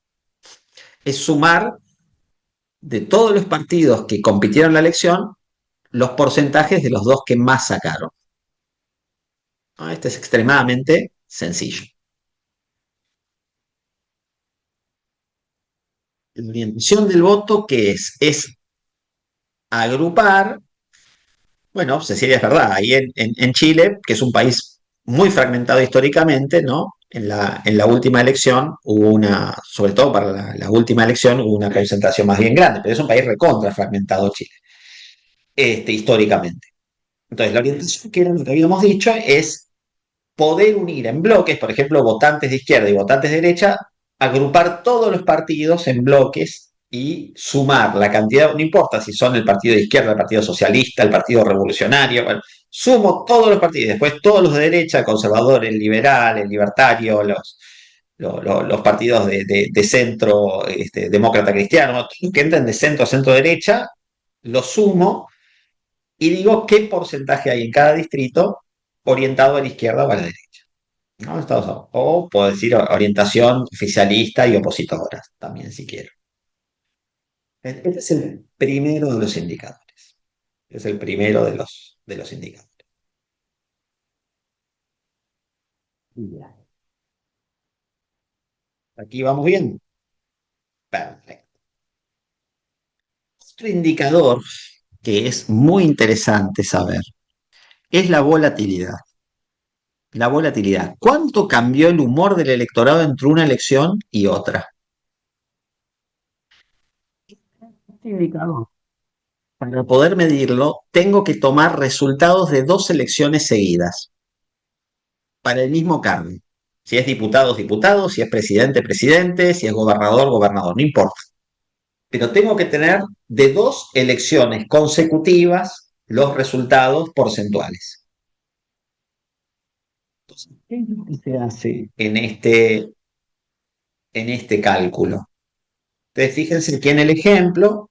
Speaker 1: Es sumar de todos los partidos que compitieron en la elección los porcentajes de los dos que más sacaron. ¿No? Este es extremadamente sencillo. La orientación del voto, ¿qué es? Es agrupar, bueno, Cecilia, es verdad, ahí en Chile, que es un país muy fragmentado históricamente, ¿no? En la última elección hubo sobre todo para la última elección, hubo una concentración más bien grande, pero es un país recontra fragmentado Chile, históricamente. Entonces, la orientación, que era lo que habíamos dicho, es poder unir en bloques, por ejemplo, votantes de izquierda y votantes de derecha, agrupar todos los partidos en bloques y sumar la cantidad, no importa si son el partido de izquierda, el partido socialista, el partido revolucionario, bueno, sumo todos los partidos, después todos los de derecha, el conservador, el liberal, el libertario, los partidos de centro, demócrata cristiano, que entran de centro a centro derecha, los sumo y digo qué porcentaje hay en cada distrito orientado a la izquierda o a la derecha. ¿No? O puedo decir orientación oficialista y opositora, también si quiero. Este es el primero de los indicadores. Es el primero de los indicadores. Ya. Aquí vamos bien. Perfecto. Otro indicador que es muy interesante saber es la volatilidad. La volatilidad. ¿Cuánto cambió el humor del electorado entre una elección y otra? Este indicador, para poder medirlo, tengo que tomar resultados de dos elecciones seguidas para el mismo cargo. Si es diputado, diputado, si es presidente, presidente, si es gobernador, gobernador, no importa. Pero tengo que tener de dos elecciones consecutivas los resultados porcentuales. Entonces, ¿qué es lo que se hace en este cálculo? Entonces, fíjense que en el ejemplo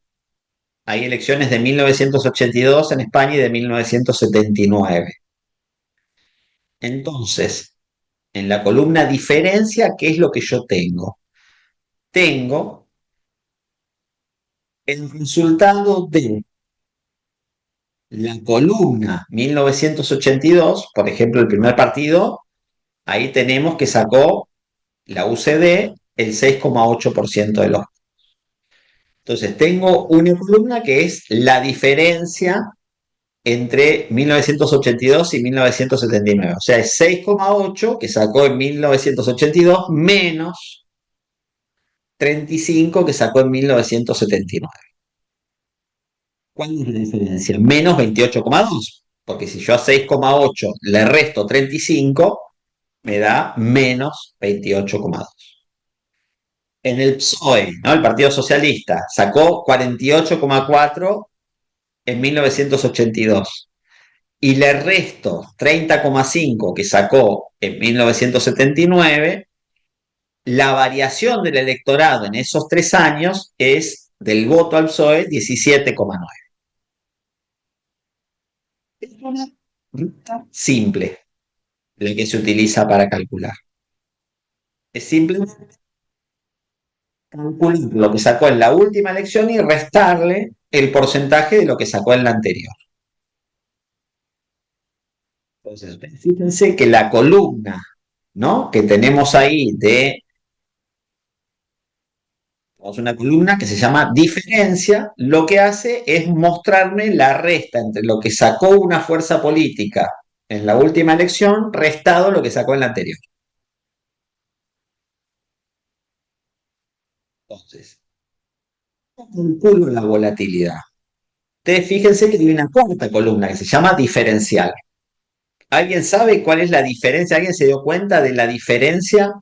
Speaker 1: hay elecciones de 1982 en España y de 1979. Entonces, en la columna diferencia, ¿qué es lo que yo tengo? Tengo el resultado de la columna 1982, por ejemplo, el primer partido, ahí tenemos que sacó la UCD el 6,8% de los. Entonces, tengo una columna que es la diferencia entre 1982 y 1979. O sea, es 6,8 que sacó en 1982 menos 35 que sacó en 1979. ¿Cuál es la diferencia? Menos 28,2. Porque si yo a 6,8 le resto 35, me da menos 28,2. En el PSOE, ¿no? El Partido Socialista, sacó 48,4 en 1982 y le resto 30,5 que sacó en 1979, la variación del electorado en esos 3 años es del voto al PSOE 17,9. Es una ruta simple la que se utiliza para calcular. Es simplemente calcular lo que sacó en la última elección y restarle el porcentaje de lo que sacó en la anterior. Entonces, fíjense que la columna, ¿no?, que tenemos ahí tenemos una columna que se llama diferencia, lo que hace es mostrarme la resta entre lo que sacó una fuerza política en la última elección, restado lo que sacó en la anterior. Entonces, ¿cómo calculo la volatilidad? Ustedes fíjense que tiene una cuarta columna que se llama diferencial. ¿Alguien sabe cuál es la diferencia? ¿Alguien se dio cuenta de la diferencia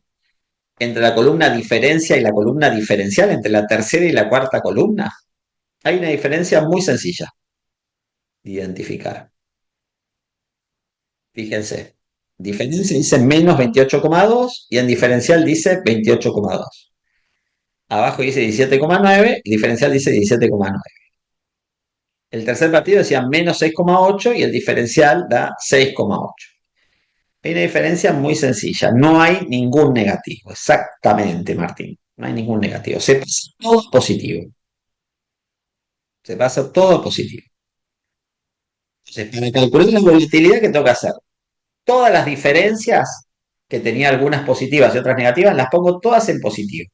Speaker 1: entre la columna diferencia y la columna diferencial, entre la tercera y la cuarta columna? Hay una diferencia muy sencilla de identificar. Fíjense, diferencia dice menos 28,2 y en diferencial dice 28,2. Abajo dice 17,9 y diferencial dice 17,9. El tercer partido decía menos 6,8 y el diferencial da 6,8. Hay una diferencia muy sencilla, no hay ningún negativo, exactamente, Martín, no hay ningún negativo, se pasa todo positivo, se pasa todo positivo. Entonces, para calcular la volatilidad, ¿qué tengo que hacer? Todas las diferencias que tenía algunas positivas y otras negativas, las pongo todas en positivo.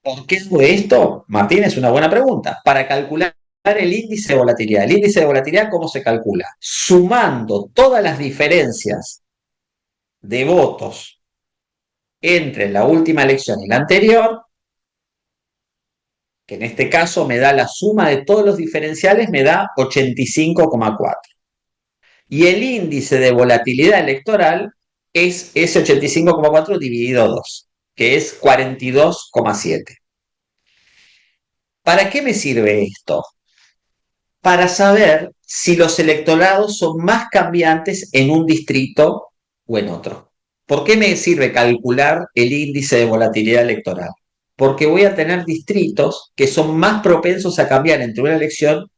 Speaker 1: ¿Por qué hago esto? Martín, es una buena pregunta. Para calcular el índice de volatilidad. ¿El índice de volatilidad cómo se calcula? Sumando todas las diferencias de votos entre la última elección y la anterior, que en este caso me da la suma de todos los diferenciales, me da 85,4. Y el índice de volatilidad electoral es ese 85,4 dividido 2, que es 42,7. ¿Para qué me sirve esto? Para saber si los electorados son más cambiantes en un distrito o en otro. ¿Por qué me sirve calcular el índice de volatilidad electoral? Porque voy a tener distritos que son más propensos a cambiar entre una elección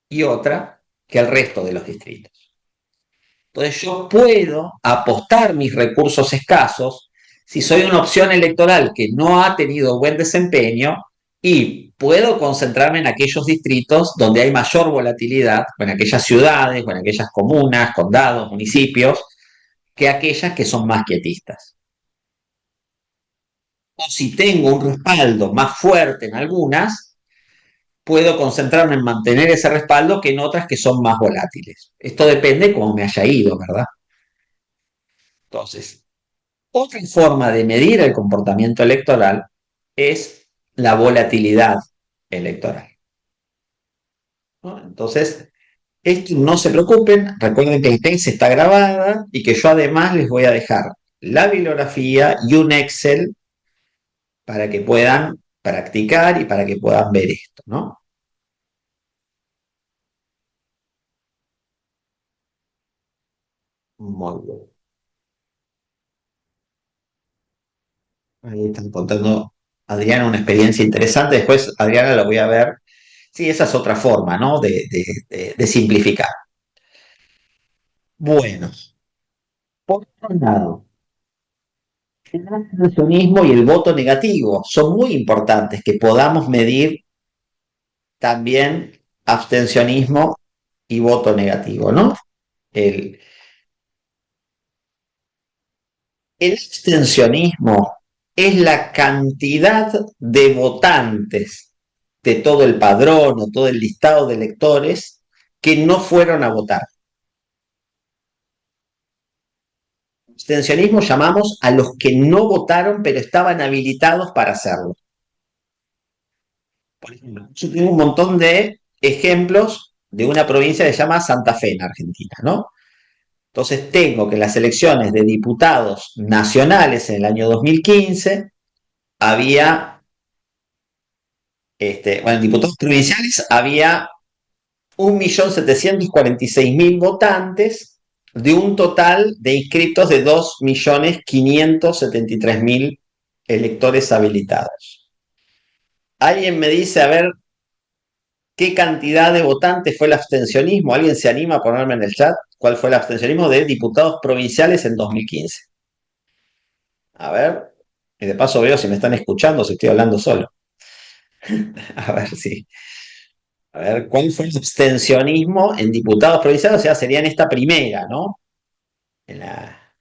Speaker 1: y otra que el resto de los distritos. Entonces yo puedo apostar mis recursos escasos si soy una opción electoral que no ha tenido buen desempeño y puedo concentrarme en aquellos distritos donde hay mayor volatilidad, o en aquellas ciudades, o en aquellas comunas, condados, municipios, que aquellas que son más quietistas. O si tengo un respaldo más fuerte en algunas, puedo concentrarme en mantener ese respaldo que en otras que son más volátiles. Esto depende de cómo me haya ido, ¿verdad? Entonces, otra forma de medir el comportamiento electoral es la volatilidad electoral, ¿no? Entonces, esto no se preocupen, recuerden que el test está grabada y que yo además les voy a dejar la bibliografía y un Excel para que puedan practicar y para que puedan ver esto, ¿no? Muy bien. Ahí están contando Adriana una experiencia interesante. Después, Adriana, la voy a ver. Sí, esa es otra forma, ¿no? De simplificar. Bueno, por otro lado, el abstencionismo y el voto negativo son muy importantes que podamos medir también abstencionismo y voto negativo, ¿no? El, el abstencionismo es la cantidad de votantes de todo el padrón o todo el listado de electores que no fueron a votar. Abstencionismo llamamos a los que no votaron pero estaban habilitados para hacerlo. Por ejemplo, yo tengo un montón de ejemplos de una provincia que se llama Santa Fe en Argentina, ¿no? Entonces tengo que en las elecciones de diputados nacionales en el año 2015 había, bueno, en diputados provinciales había 1.746.000 votantes de un total de inscritos de 2.573.000 electores habilitados. ¿Alguien me dice, a ver, qué cantidad de votantes fue el abstencionismo? ¿Alguien se anima a ponerme en el chat cuál fue el abstencionismo de diputados provinciales en 2015? A ver, y de paso veo si me están escuchando, si estoy hablando solo. A ver si. A ver, ¿cuál fue el abstencionismo en diputados provinciales? O sea, sería en esta primera, ¿no? En la...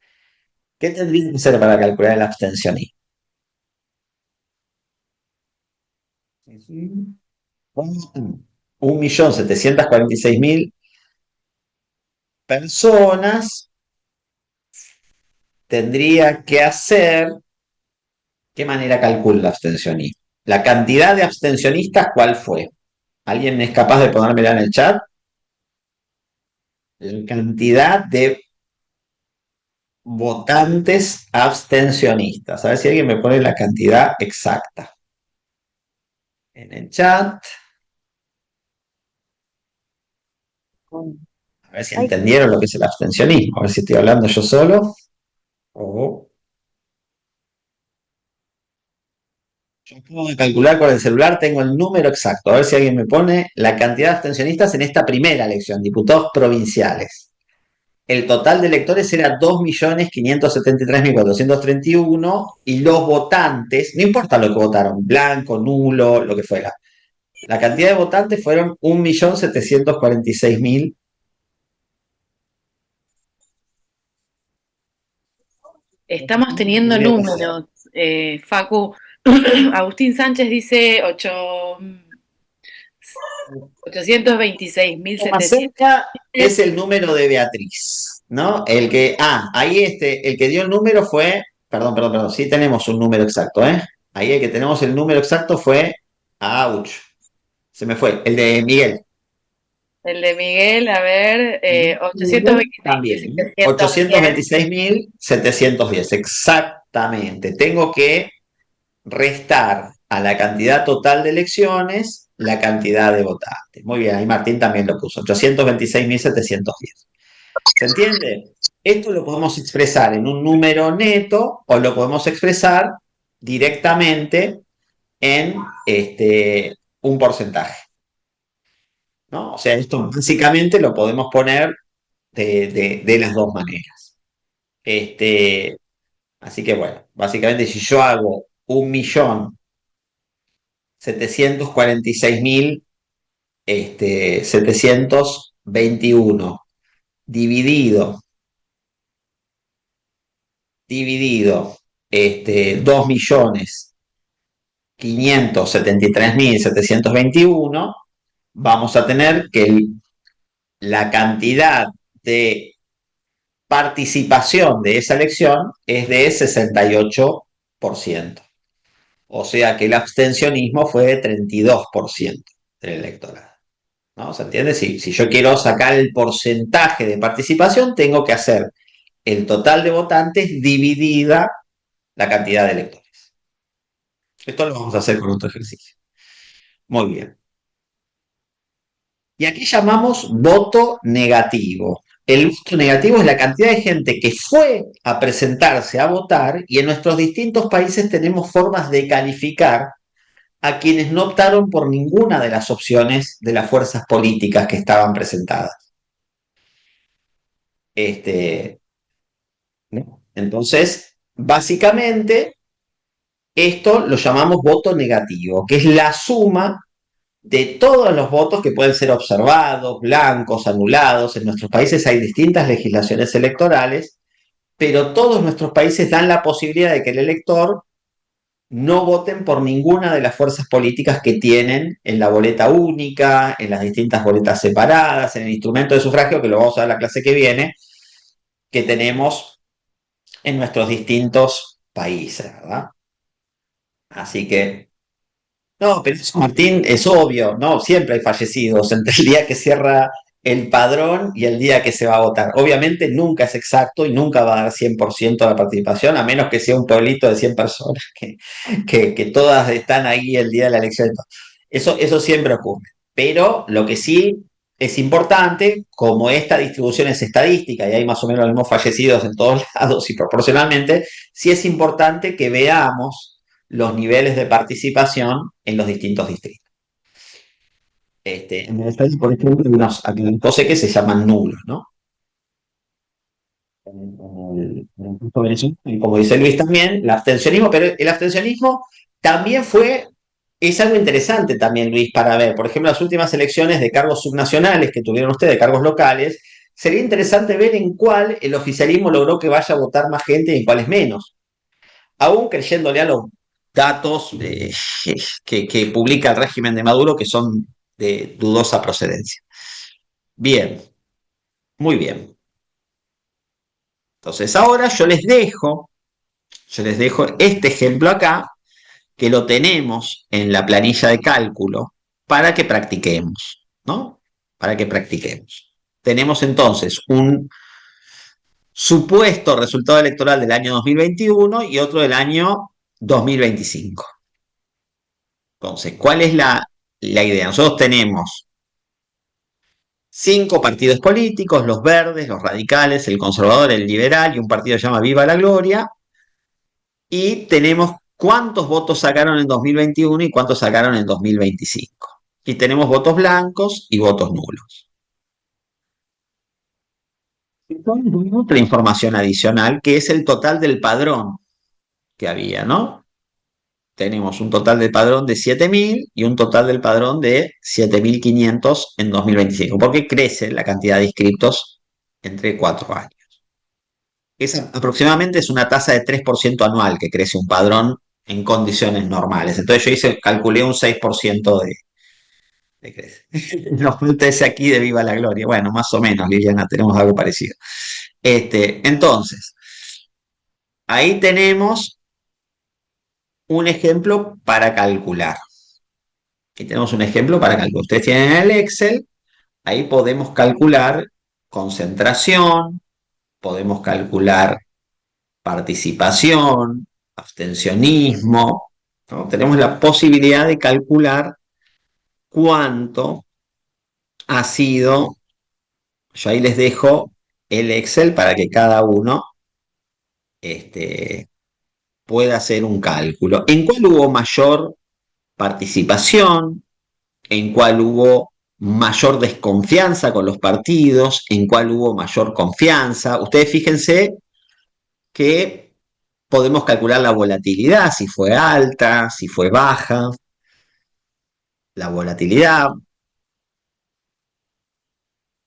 Speaker 1: ¿Qué tendría que ser para calcular el abstencionismo? 1.746.000 personas tendría que hacer. ¿Qué manera calcula el abstencionismo? La cantidad de abstencionistas, ¿cuál fue? ¿Alguien es capaz de ponérmela en el chat? La cantidad de votantes abstencionistas. A ver si alguien me pone la cantidad exacta en el chat. A ver si
Speaker 3: Ay,
Speaker 1: entendieron lo que es el abstencionismo. A ver si estoy hablando yo solo. O yo acabo de calcular con el celular, tengo el número exacto. A ver si alguien me pone la cantidad de abstencionistas en esta primera elección, diputados provinciales. El total de electores era 2.573.431 y los votantes, no importa lo que votaron, blanco, nulo, lo que fuera, la cantidad de votantes fueron 1.746.000.
Speaker 2: Estamos teniendo números, Facu. Agustín Sánchez dice 826.700.
Speaker 1: Cerca es el número de Beatriz, ¿no? Ahí el que dio el número fue, perdón, sí tenemos un número exacto, ¿eh? Ahí el que tenemos el número exacto fue, ouch, se me fue, el de Miguel.
Speaker 2: El de Miguel, a ver,
Speaker 1: Miguel
Speaker 2: 826.710.
Speaker 1: también, 826.710, exactamente. Tengo que restar a la cantidad total de elecciones la cantidad de votantes. Muy bien, ahí Martín también lo puso, 826.710. ¿Se entiende? Esto lo podemos expresar en un número neto o lo podemos expresar directamente en un porcentaje, ¿no? O sea, esto básicamente lo podemos poner de las dos maneras. Este, Así que bueno, básicamente si yo hago 1.746.000 721 dividido, dividido 2.573.721, vamos a tener que la cantidad de participación de esa elección es de 68%. O sea que el abstencionismo fue de 32% del electorado. ¿No? ¿Se entiende? Si yo quiero sacar el porcentaje de participación, tengo que hacer el total de votantes dividida la cantidad de electores. Esto lo vamos a hacer con otro ejercicio. Muy bien. Y aquí llamamos voto negativo. El voto negativo es la cantidad de gente que fue a presentarse a votar y en nuestros distintos países tenemos formas de calificar a quienes no optaron por ninguna de las opciones de las fuerzas políticas que estaban presentadas. ¿No? Entonces, básicamente, esto lo llamamos voto negativo, que es la suma de todos los votos que pueden ser observados, blancos, anulados. En nuestros países hay distintas legislaciones electorales, pero todos nuestros países dan la posibilidad de que el elector no voten por ninguna de las fuerzas políticas que tienen en la boleta única, en las distintas boletas separadas, en el instrumento de sufragio, que lo vamos a ver en la clase que viene, que tenemos en nuestros distintos países, ¿verdad? Así que, no, pero eso, Martín, es obvio, ¿no? Siempre hay fallecidos entre el día que cierra el padrón y el día que se va a votar. Obviamente nunca es exacto y nunca va a dar 100% de la participación, a menos que sea un pueblito de 100 personas que todas están ahí el día de la elección. Eso siempre ocurre. Pero lo que sí es importante, como esta distribución es estadística y hay más o menos los mismos fallecidos en todos lados y proporcionalmente, sí es importante que veamos los niveles de participación en los distintos distritos. En el país, por ejemplo, hay unos académicos que se llaman nulos, ¿no? Como dice Luis también, el abstencionismo, pero el abstencionismo también es algo interesante también, Luis, para ver. Por ejemplo, las últimas elecciones de cargos subnacionales que tuvieron ustedes, de cargos locales, sería interesante ver en cuál el oficialismo logró que vaya a votar más gente y en cuáles menos. Aún creyéndole a los datos que publica el régimen de Maduro, que son de dudosa procedencia. Bien, muy bien. Entonces ahora yo les dejo este ejemplo acá, que lo tenemos en la planilla de cálculo para que practiquemos, ¿no? Para que practiquemos. Tenemos entonces un supuesto resultado electoral del año 2021 y otro del año 2025. Entonces, ¿cuál es la idea? Nosotros tenemos 5 partidos políticos, los verdes, los radicales, el conservador, el liberal y un partido que se llama Viva la Gloria, y tenemos cuántos votos sacaron en 2021 y cuántos sacaron en 2025. Y tenemos votos blancos y votos nulos. Entonces, otra información adicional que es el total del padrón que había, ¿no? Tenemos un total del padrón de 7.000 y un total del padrón de 7.500 en 2025, porque crece la cantidad de inscritos entre 4 años. Aproximadamente es una tasa de 3% anual que crece un padrón en condiciones normales. Entonces calculé un 6% de crece. Nos falta ese aquí de Viva la Gloria. Bueno, más o menos, Liliana, tenemos algo parecido. Entonces, ahí tenemos un ejemplo para calcular. Aquí tenemos un ejemplo para calcular. Ustedes tienen el Excel, Ahí podemos calcular concentración, podemos calcular participación, abstencionismo, ¿no? Tenemos la posibilidad de calcular cuánto ha sido. Yo ahí les dejo el Excel para que cada uno este, pueda hacer un cálculo. ¿En cuál hubo mayor participación? ¿En cuál hubo mayor desconfianza con los partidos? ¿En cuál hubo mayor confianza? Ustedes fíjense que podemos calcular la volatilidad, si fue alta, si fue baja, la volatilidad.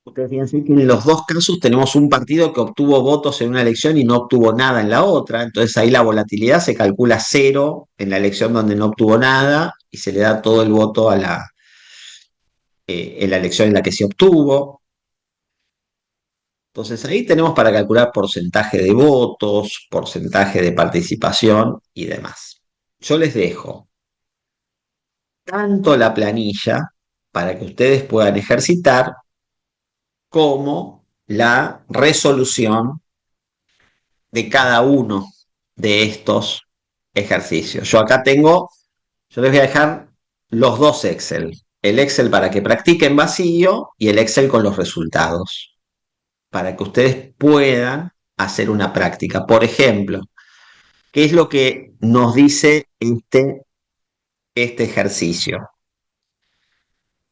Speaker 1: Ustedes fíjense que en los dos casos tenemos un partido que obtuvo votos en una elección y no obtuvo nada en la otra, entonces ahí la volatilidad se calcula cero en la elección donde no obtuvo nada y se le da todo el voto en la elección en la que se obtuvo. Entonces ahí tenemos para calcular porcentaje de votos, porcentaje de participación y demás. Yo les dejo tanto la planilla para que ustedes puedan ejercitar como la resolución de cada uno de estos ejercicios. Yo les voy a dejar los dos Excel. El Excel para que practiquen vacío y el Excel con los resultados, para que ustedes puedan hacer una práctica. Por ejemplo, ¿qué es lo que nos dice este ejercicio?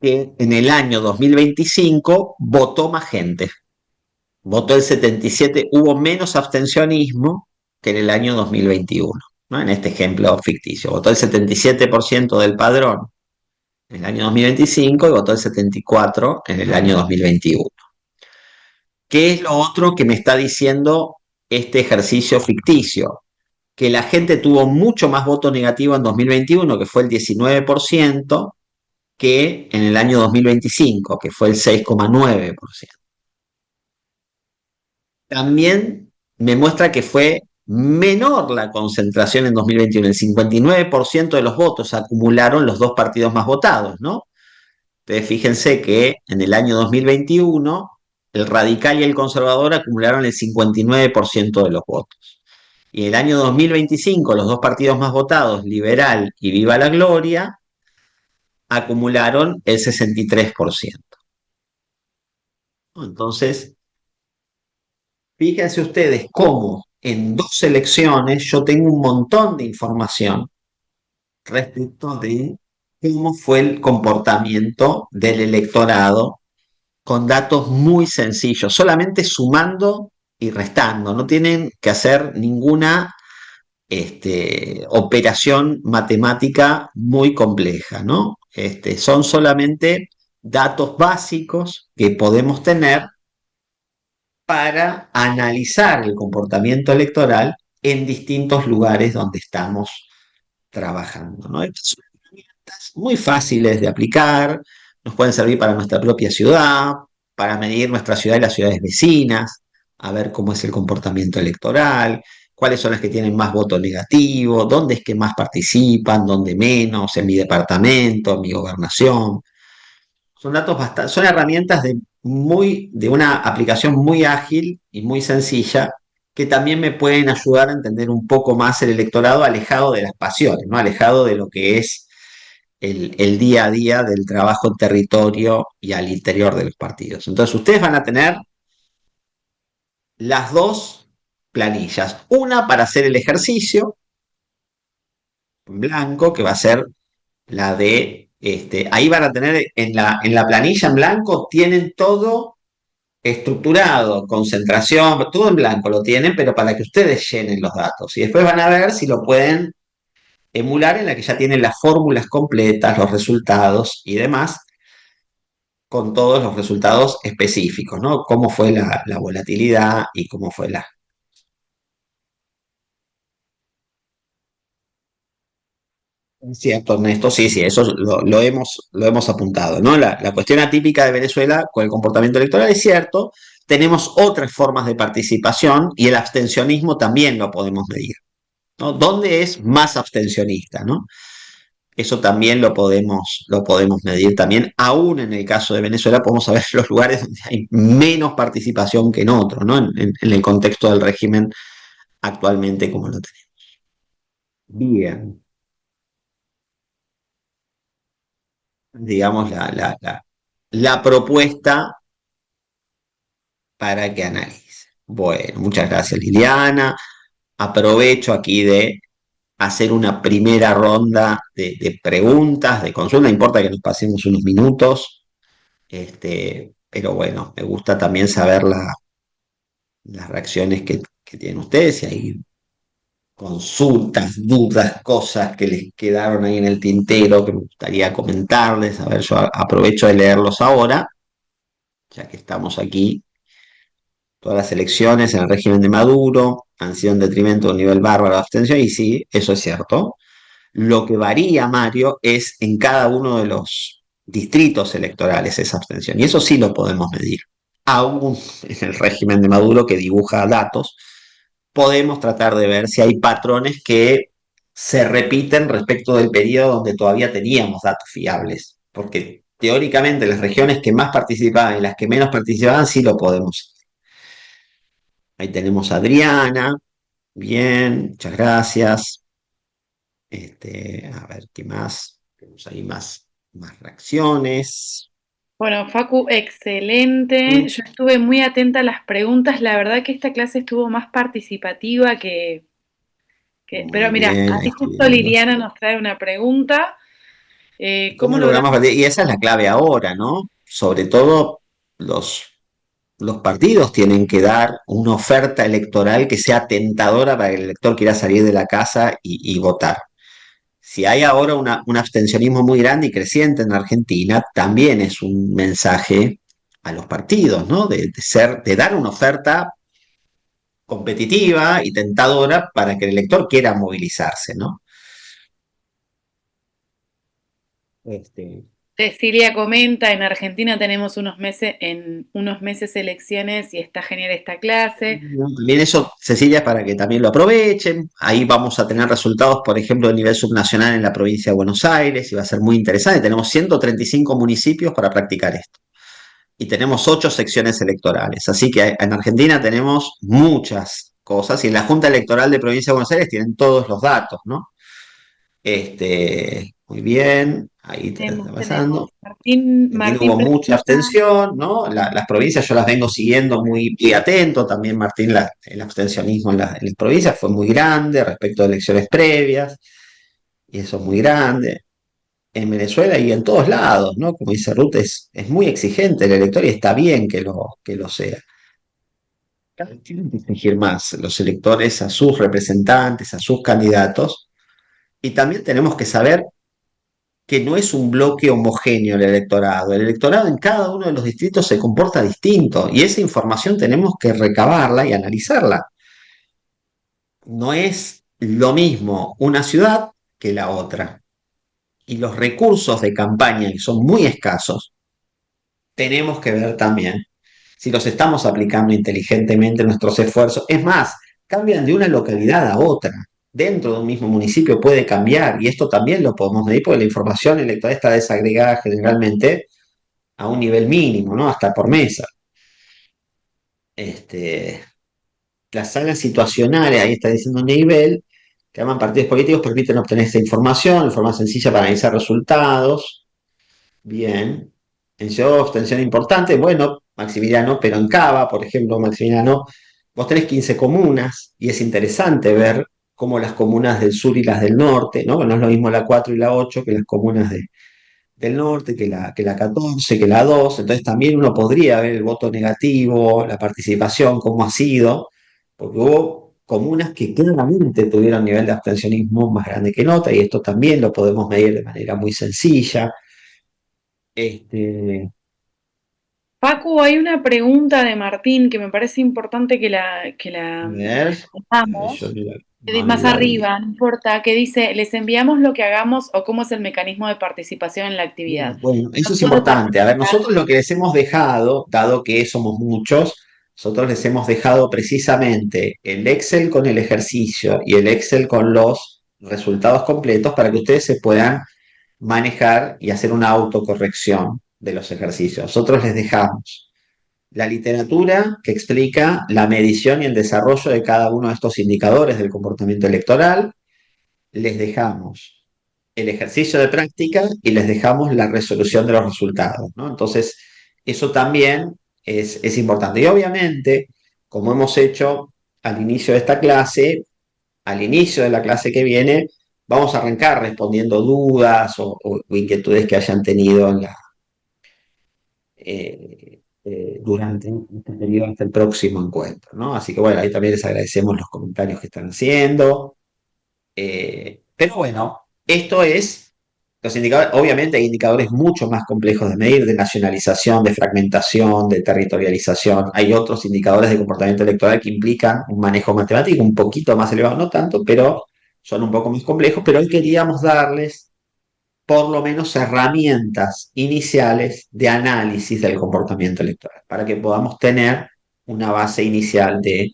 Speaker 1: Que en el año 2025 votó más gente, votó el 77, hubo menos abstencionismo que en el año 2021, ¿no? En este ejemplo ficticio, votó el 77% del padrón en el año 2025 y votó el 74% en el año 2021. ¿Qué es lo otro que me está diciendo este ejercicio ficticio? Que la gente tuvo mucho más voto negativo en 2021, que fue el 19%, que en el año 2025, que fue el 6,9%. También me muestra que fue menor la concentración en 2021. El 59% de los votos acumularon los dos partidos más votados, ¿no? Entonces fíjense que en el año 2021 el radical y el conservador acumularon el 59% de los votos. Y en el año 2025 los dos partidos más votados, Liberal y Viva la Gloria, acumularon el 63%. Entonces, fíjense ustedes cómo en dos elecciones yo tengo un montón de información respecto de cómo fue el comportamiento del electorado con datos muy sencillos, solamente sumando y restando. No tienen que hacer ninguna operación matemática muy compleja, ¿no? Son solamente datos básicos que podemos tener para analizar el comportamiento electoral en distintos lugares donde estamos trabajando, ¿no? Estas son herramientas muy fáciles de aplicar, nos pueden servir para nuestra propia ciudad, para medir nuestra ciudad y las ciudades vecinas, a ver cómo es el comportamiento electoral, cuáles son las que tienen más voto negativo, dónde es que más participan, dónde menos, en mi departamento, en mi gobernación. Son herramientas de una aplicación muy ágil y muy sencilla que también me pueden ayudar a entender un poco más el electorado alejado de las pasiones, ¿no? Alejado de lo que es el día a día del trabajo en territorio y al interior de los partidos. Entonces ustedes van a tener las dos planillas, una para hacer el ejercicio en blanco, que va a ser la ahí van a tener en la planilla en blanco, tienen todo estructurado, concentración, todo en blanco lo tienen, pero para que ustedes llenen los datos. Y después van a ver si lo pueden emular en la que ya tienen las fórmulas completas, los resultados y demás, con todos los resultados específicos, ¿no? Cómo fue la volatilidad y cómo fue la... Cierto, Ernesto, sí, sí, eso lo hemos apuntado, ¿no? La cuestión atípica de Venezuela con el comportamiento electoral es cierto, tenemos otras formas de participación y el abstencionismo también lo podemos medir, ¿no? ¿Dónde es más abstencionista, ¿no? Eso también lo podemos medir. También, aún en el caso de Venezuela, podemos saber los lugares donde hay menos participación que en otros, ¿no? En el contexto del régimen actualmente como lo tenemos. Bien, digamos la propuesta para que analice. Bueno, muchas gracias, Liliana. Aprovecho aquí de hacer una primera ronda de preguntas, de consulta. No importa que nos pasemos unos minutos, pero bueno, me gusta también saber las reacciones que tienen ustedes, si hay consultas, dudas, cosas que les quedaron ahí en el tintero que me gustaría comentarles. A ver, yo aprovecho de leerlos ahora, ya que estamos aquí. Todas las elecciones en el régimen de Maduro han sido en detrimento de un nivel bárbaro de abstención, y sí, eso es cierto. Lo que varía, Mario, es en cada uno de los distritos electorales esa abstención, y eso sí lo podemos medir. Aún en el régimen de Maduro, que dibuja datos, podemos tratar de ver si hay patrones que se repiten respecto del periodo donde todavía teníamos datos fiables, porque teóricamente las regiones que más participaban y las que menos participaban sí lo podemos. Ahí tenemos a Adriana, bien, muchas gracias. A ver, ¿qué más? Tenemos ahí más reacciones.
Speaker 2: Bueno, Facu, excelente. Yo estuve muy atenta a las preguntas. La verdad que esta clase estuvo más participativa
Speaker 1: Muy
Speaker 2: pero mira,
Speaker 1: bien,
Speaker 2: ahí
Speaker 1: estoy
Speaker 2: justo
Speaker 1: viendo.
Speaker 2: Liliana nos trae una pregunta. ¿Cómo
Speaker 1: ¿Cómo
Speaker 2: logramos?
Speaker 1: logramos partir? Y esa es la clave ahora, ¿no? Sobre todo los, los partidos tienen que dar una oferta electoral que sea tentadora para que el elector quiera salir de la casa y votar. Si hay ahora un abstencionismo muy grande y creciente en Argentina, también es un mensaje a los partidos, ¿no? De dar una oferta competitiva y tentadora para que el elector quiera movilizarse, ¿no? Este,
Speaker 2: Cecilia comenta, en Argentina tenemos en unos meses elecciones y está genial esta clase.
Speaker 1: También eso, Cecilia, para que también lo aprovechen. Ahí vamos a tener resultados, por ejemplo, a nivel subnacional en la provincia de Buenos Aires, y va a ser muy interesante. Tenemos 135 municipios para practicar esto. Y tenemos 8 secciones electorales. Así que en Argentina tenemos muchas cosas, y en la Junta Electoral de Provincia de Buenos Aires tienen todos los datos, ¿no? Muy bien, ahí te está
Speaker 2: Tenemos
Speaker 1: pasando. Argentina
Speaker 2: Martín
Speaker 1: hubo mucha
Speaker 2: pregunta.
Speaker 1: abstención, ¿no? Las provincias yo las vengo siguiendo muy atento. También, Martín, el abstencionismo en las provincias fue muy grande respecto a elecciones previas, y eso es muy grande. En Venezuela y en todos lados, ¿no? Como dice Ruth, es muy exigente el elector, y está bien que lo sea. Tienen que exigir más los electores a sus representantes, a sus candidatos, y también tenemos que saber que no es un bloque homogéneo el electorado. El electorado en cada uno de los distritos se comporta distinto, y esa información tenemos que recabarla y analizarla. No es lo mismo una ciudad que la otra. Y los recursos de campaña, que son muy escasos, tenemos que ver también si los estamos aplicando inteligentemente en nuestros esfuerzos. Es más, cambian de una localidad a otra. Dentro de un mismo municipio puede cambiar, y esto también lo podemos medir porque la información electoral está desagregada generalmente a un nivel mínimo, ¿no? Hasta por mesa. Este, las salas situacionales, ahí está diciendo nivel, que llaman partidos políticos, permiten obtener esta información de forma sencilla para analizar resultados. Bien. En yo, abstención importante, bueno, Maximiliano, pero en Cava, por ejemplo, Maximiliano, vos tenés 15 comunas, y es interesante ver cómo las comunas del sur y las del norte, ¿no? No es lo mismo la 4 y la 8 que las comunas del norte, que la 14, que la 2. Entonces también uno podría ver el voto negativo, la participación, cómo ha sido, porque hubo comunas que claramente tuvieron nivel de abstencionismo más grande que en otras, y esto también lo podemos medir de manera muy sencilla. Este,
Speaker 2: Facu, hay una pregunta de Martín que me parece importante que
Speaker 1: a
Speaker 2: la
Speaker 1: ver, yo
Speaker 2: respondamos.
Speaker 1: no
Speaker 2: Más
Speaker 1: la vi.
Speaker 2: arriba, no importa, que dice, les enviamos lo que hagamos o cómo es el mecanismo de participación en la actividad.
Speaker 1: Bueno, eso
Speaker 2: No
Speaker 1: es
Speaker 2: puedo
Speaker 1: importante. A ver,
Speaker 2: participar.
Speaker 1: nosotros lo que les hemos dejado, dado que somos muchos, nosotros les hemos dejado precisamente el Excel con el ejercicio y el Excel con los resultados completos para que ustedes se puedan manejar y hacer una autocorrección de los ejercicios. Nosotros les dejamos la literatura que explica la medición y el desarrollo de cada uno de estos indicadores del comportamiento electoral, les dejamos el ejercicio de práctica y les dejamos la resolución de los resultados, ¿no? Entonces, eso también es importante. Y obviamente, como hemos hecho al inicio de esta clase, al inicio de la clase que viene, vamos a arrancar respondiendo dudas o inquietudes que hayan tenido durante este periodo hasta el próximo encuentro, ¿no? Así que bueno, ahí también les agradecemos los comentarios que están haciendo. Pero bueno, esto es los indicadores. Obviamente hay indicadores mucho más complejos de medir, de nacionalización, de fragmentación, de territorialización. Hay otros indicadores de comportamiento electoral que implican un manejo matemático un poquito más elevado, no tanto, pero son un poco más complejos. Pero hoy queríamos darles por lo menos herramientas iniciales de análisis del comportamiento electoral, para que podamos tener una base inicial de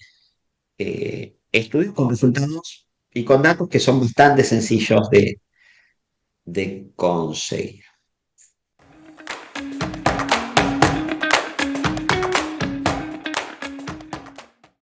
Speaker 1: estudios con resultados y con datos que son bastante sencillos de conseguir.